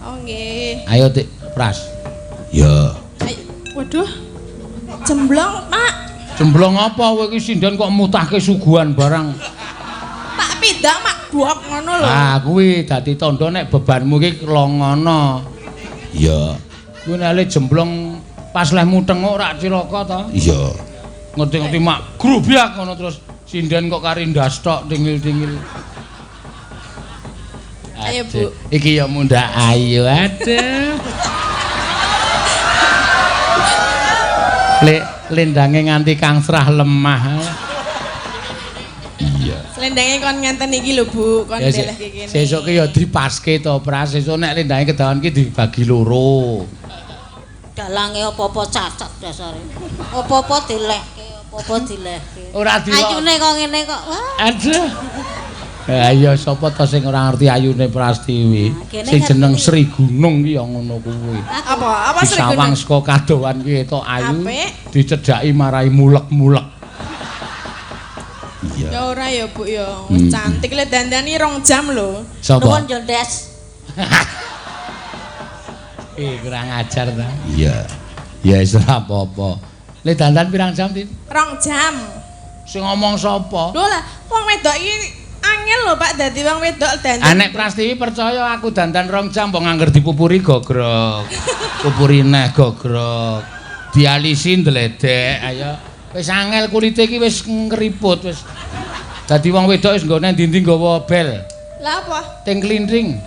Oh nggih. Ayo Dik Pras. Ya. Ayo. Waduh. Jemblong, Pak. Jemblong apa kowe iki sinden kok mutahke suguhan barang. Tak pindah mak buak ngono lho. Ah, kuwi dadi tandha nek bebanmu iki longono. Iya. Kuwi nek jemblong pas leh muteng ora cilaka to? Iya. Ngerti-ngerti mak grubyak ngono terus sinden kok karindas tok tingil-tingil. Ayo, Bu. Iki ya mundak ayu, aduh. Lendange nganti kangsrah lemah. Iya. Selendangnya kon ngenten iki lho Bu, kon Ya, delehke kene. sesuk ki ya dipaske to, Pras. Sesuk nek lendange kedawan ki dibagi loro. Dalange apa-apa cacat dasare. Apa-apa dilehke, apa-apa dilehke. Ora di. Ayune kok ngene kok. Wah. Aduh. Ayo sapa to sing ora ngerti ayune Prastiwi? kene Sing jeneng ngerti. Sri Gunung ki ya ngono kuwi. Apa Sri Disawang Gunung? saka kadowan ki to ayu. Apik. Dicedhaki marai mulek-mulek. Iya. Ya ora ya Bu ya. Wis cantik le dandani 2 jam lho. Sapa? Nuwun yo, Des. Kurang ajar ta. Iya. Ya wis ora apa-apa. Le dandan pirang jam, Tin? 2 jam. Sing ngomong sapa? Lho lah, wong wedok iki angel lho Pak dadi wong wedok dandan. Anek Prastiwi percaya aku dandan 2 jam kok ngangger dipupuri gogrok. Pupuri neh gogrok. Dialisi ndledek ayo. Wis angel kulite iki wis ngeriput wis. Dadi wong wedok wis nggone ndi-ndi nggawa bel. Lah apa? Ting klindring.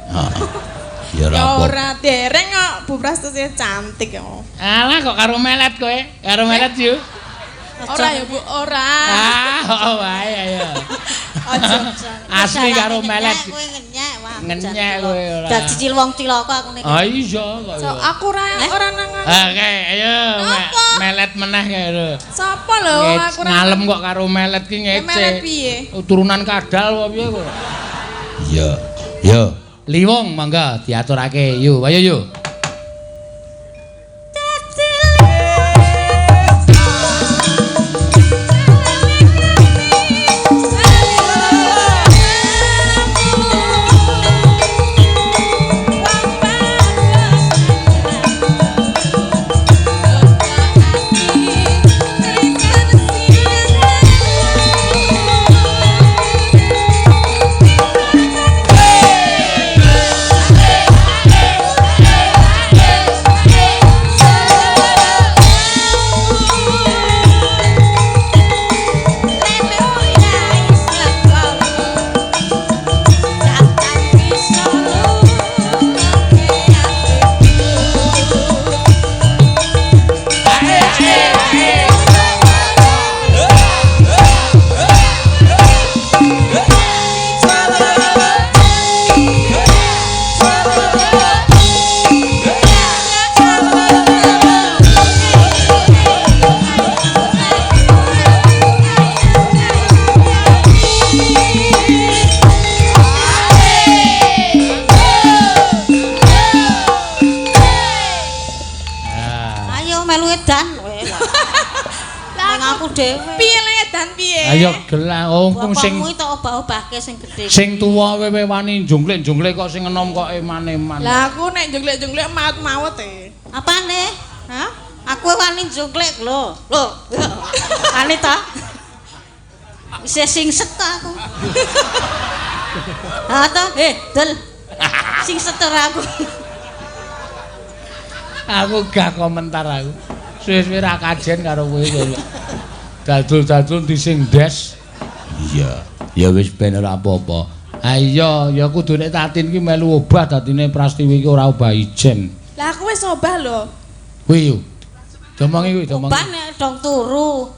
Ya Ya ora dereng kok Bu Prastuti cantik kok. Alah kok karo melet kowe? Karo melet yo. Ora ya Bu, ora. Ah, wae ayo. Aja. Asli karo melet. Kowe ngenyek, wah. Ngenyek kowe ora. Dadi cil wong cilaka aku niki. Ah iya kok. So aku ora nang. Oke, ayo Apa? melet meneh kae lho. Sapa lho aku ora. Ngalem kok karo melet ki ngece. Melet piye? Turunan kadal apa piye kok? Iya. Yo. Liwung mangga diaturake. Yo, ayo yo. dhewe. Piye le edan piye? Ayo gelang wong sing Bapakmu itu obah-obahke sing gedhe. sing tuwa wewe wani jungklik-jungklik kok sing enom kok eman-eman. Lah aku nek junglik-junglik maut-maut e. Apane? Hah? Aku wani jungklik lho. Lho. Wani ta? Wis singset ta aku. Ha ta? Dul. Singset ora aku. Aku gak komentar aku. Suwe-suwe ra kajen karo kowe kaya. Dadul-dadul dising des. Iya, ya wis ben ora apa-apa. Ha iya, ya kudu nek Tatin ki melu obah dadine Prastiwi ki ora obah ijen. Lah aku wis obah lho. Kuwi yo. Domongi kuwi, domongi. Obah nek dong turu.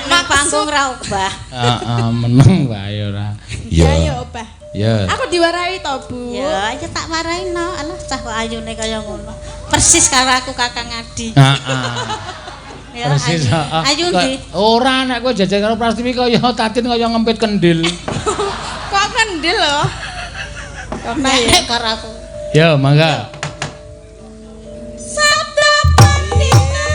Nek panggung ra obah. Heeh, meneng wae ora. Ya ya obah. Ya. Aku diwarai to, Bu. Ya, ayo tak marahi no. Alah cah kok ayune kaya ngono. Persis karo aku Kakang Adi. Heeh. Ya, Persis. Ayu ndi? Ora nek kowe jajan karo Prastiwi kaya Tatin kaya ngempit kendil. Kok kendel lho? Kok Nek karo aku. Ya, mangga. Sabda Pandita.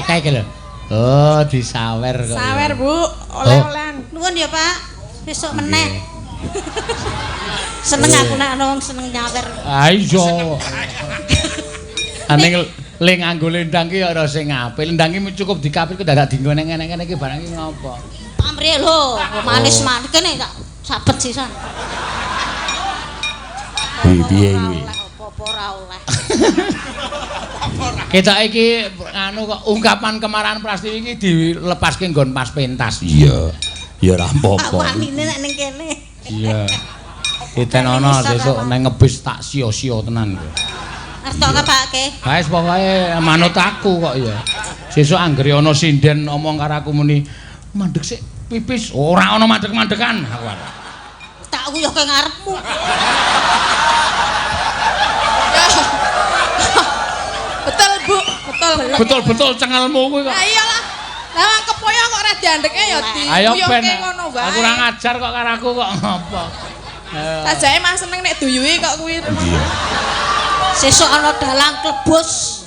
Kayak lho. Oh, disawer kok. Sawer, Bu. Oleh-olehan. Nuwun ya, Pak. Besok meneh. Seneng aku nek ana wong seneng nyawer. Ah iya. Ane le nganggo lendang ki ora sing apik. Lendang ki cukup dikapit kok dadak dinggo nang ngene-ngene iki barang iki ngopo? Pamrih lho, manis-manis kene tak sabet sisan. Piye kuwi? Apa ora oleh. Kita iki anu kok ungkapan kemarahan Prastiwi iki dilepaske nggon pas pentas. Iya. Ya ora Tak apa-apa. wanine nek ning kene. Iya. Kita ana sesuk nang ngebis tak sia-sia tenan kok. Arep tak ngapake. Wis pokoke manut aku kok ya. Sesuk anggere ana sinden omong karo aku muni mandek sik pipis. Ora ana mandek-mandekan aku. Tak uyuhke ngarepmu. Betul, Bu. Betul. Betul-betul cengelmu kuwi kok. Lah iyalah. Lah kepoyo kok ora diandeke ya di. Ayo ben. ngono wae. Aku ora ngajar kok karo aku kok ngopo. Sajake Mas seneng nek duyuhi kok kuwi. Sesuk ana dalang klebus.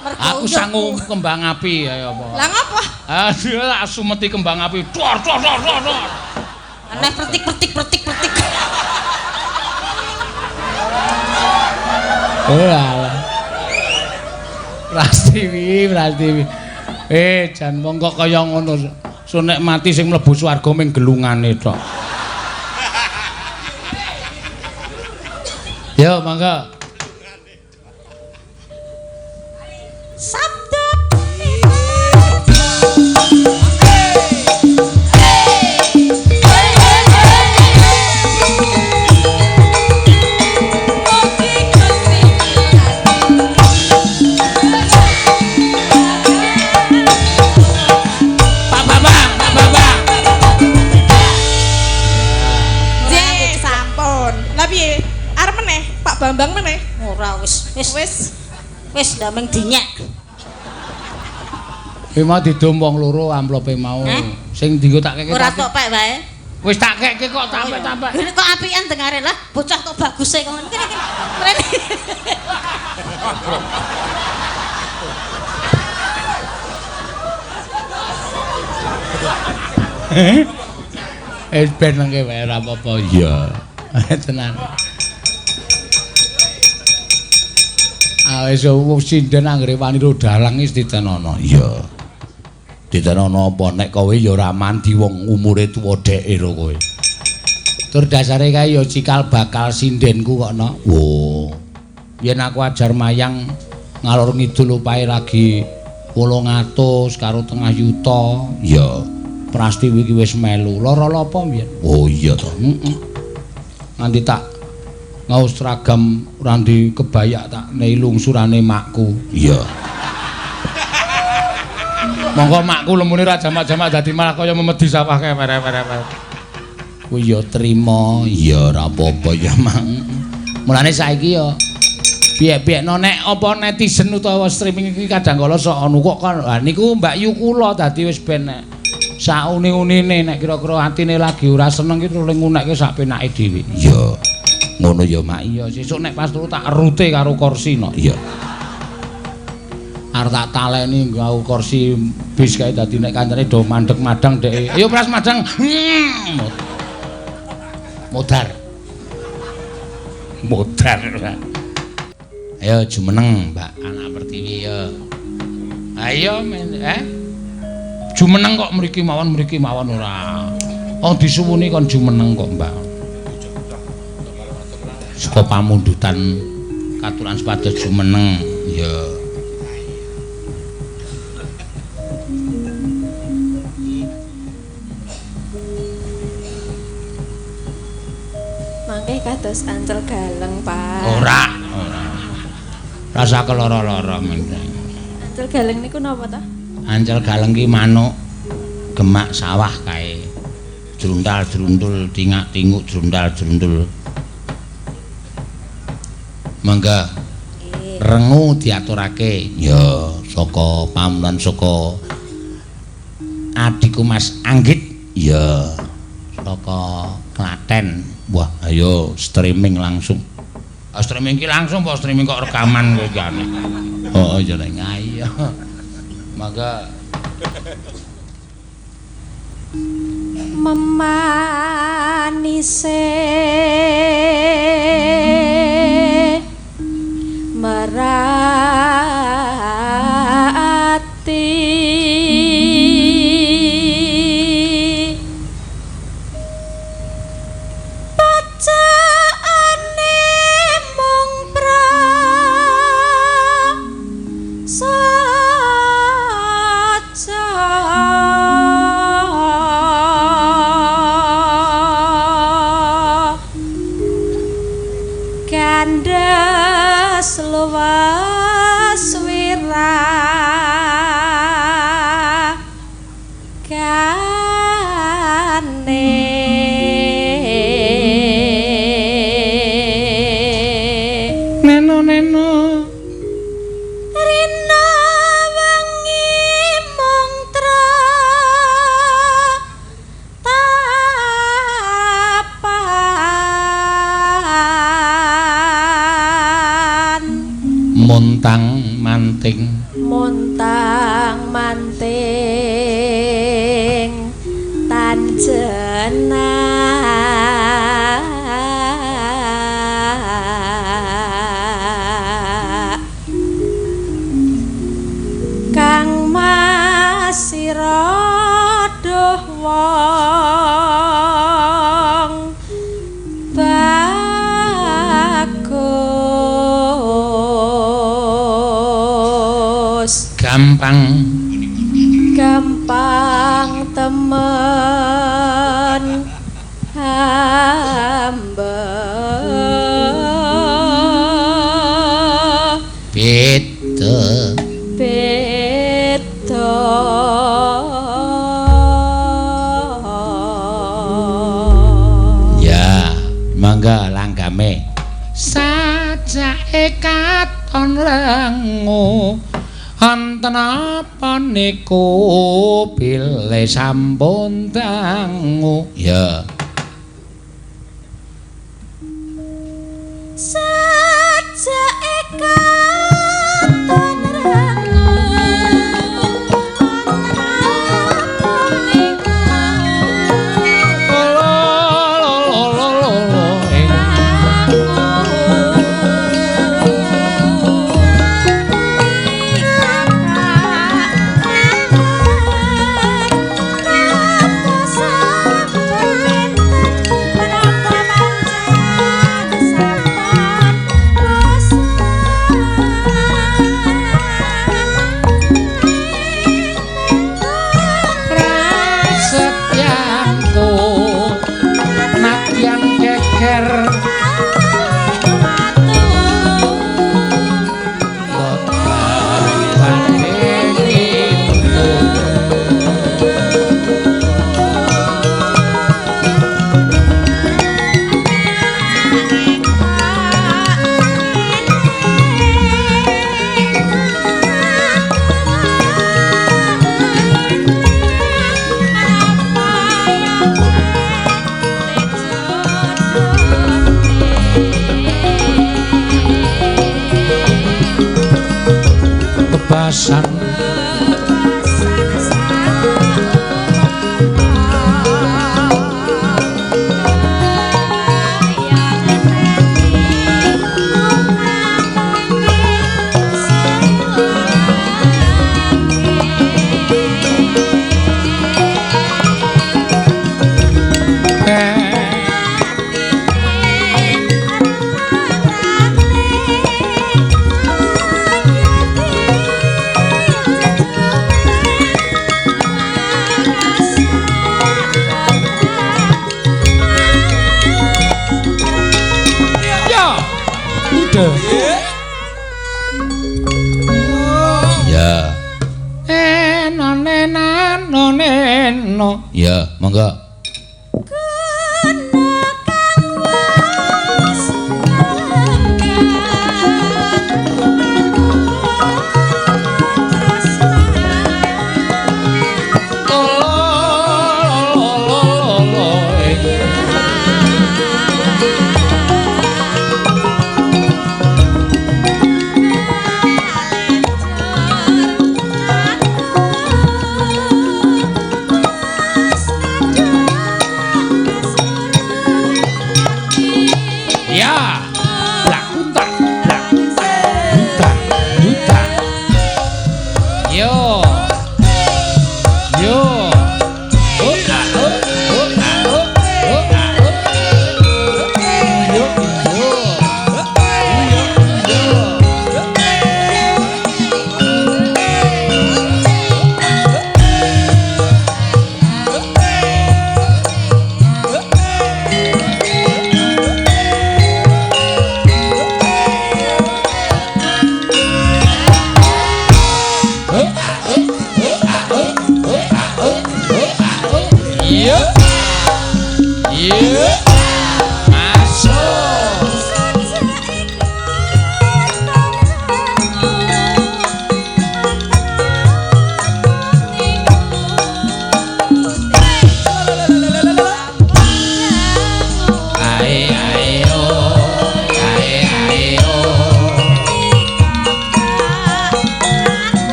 Mergo Aku sangu kembang api ya apa. Lah ngopo? Aduh, tak sumeti kembang api. Dor dor dor dor. dor. Aneh pretik. Alah. Prastiwi. Jan wong kok kaya ngono. Sunek mati sing mlebu swarga ming gelungane tok. Yo, mangga. Sabda Bambang meneh. ora wis ndameng dinyak. Kuwi mau didom wong loro amplope mau. Sing dienggo tak keke. Ora tok pek wae. Wis tak keke kok tampek-tampek. Ini kok apian dengare lah, bocah kok baguse kok ngene. Rene. Ben nengke wae ora apa-apa. Iya. Tenan. Wis sinden anggere wani ro dalang wis ditenono. Iya. Ditenono apa nek kowe ya ora mandi wong umure tuwa dheke ro kowe. Tur dasare kae ya cikal bakal sindenku kok no. Wo. Yen aku ajar mayang ngalor ngidul upahe lagi 800 karo tengah yuta. Iya. Prastiwi iki wis melu. Lara apa mbiyen? Oh iya to. Heeh. Nganti tak ngaus seragam randi kebayak tak nei lungsurane makku. Iya. Monggo makku lemune ra jamak-jamak dadi malah kaya memedi sawah kae mere-mere. Kuwi ya trima, ya ora apa-apa ya, Mang. Mulane saiki ya piye-piyekno nek apa netizen utawa streaming iki kadang kala sok anu kok kan niku Mbak Yu kula dadi wis ben sauni-unine nek kira-kira atine lagi ora seneng ki terus ngunekke sak penake dhewe. Iya. Ngono ya Mak iya sesuk nek pas turu tak rute karo kursi no. Iya. Arep tak taleni nggawa kursi bis kae dadi nek kancane do mandeg-madang dhek. Ayo pras madang. Modar. Ayo jumeneng Mbak anak Pertiwi ya. Ayo jumeneng kok mriki mawon ora. Oh disuwuni kon jumeneng kok Mbak. Saka pamundutan katuran sepados jumeneng ya. Mangke kados ancel galeng, Pak. Ora. Rasa keloro-loro men. Ancel galeng niku napa ta? Ancel galeng ki manuk gemak sawah kae. Druntal-druntul, tingak-tinguk druntal-druntul. Mangga rengu diaturake ya saka pamunan saka adikku Mas Anggit ya saka Klaten. Wah ayo streaming langsung. Streaming ki langsung apa streaming kok rekaman kowe iki aneh. Oh ya nek ayo. Mangga memanise merati bacaane mung prasaja kandas luas wira kane neno rina wengi montra tapan montang manting tanjena kang masira doh wong bagus gampang gampang temen hamba beda beda ya mangga langgame sajake katon lengo wonten apa niku bilih sampun dangu ya sajake katon lengo bebasan ya neno ya monggo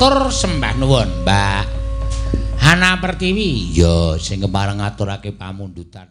matur sembah nuwun, Mbak. Hana Pertiwi, ya sing kepareng ngaturake pamundutan.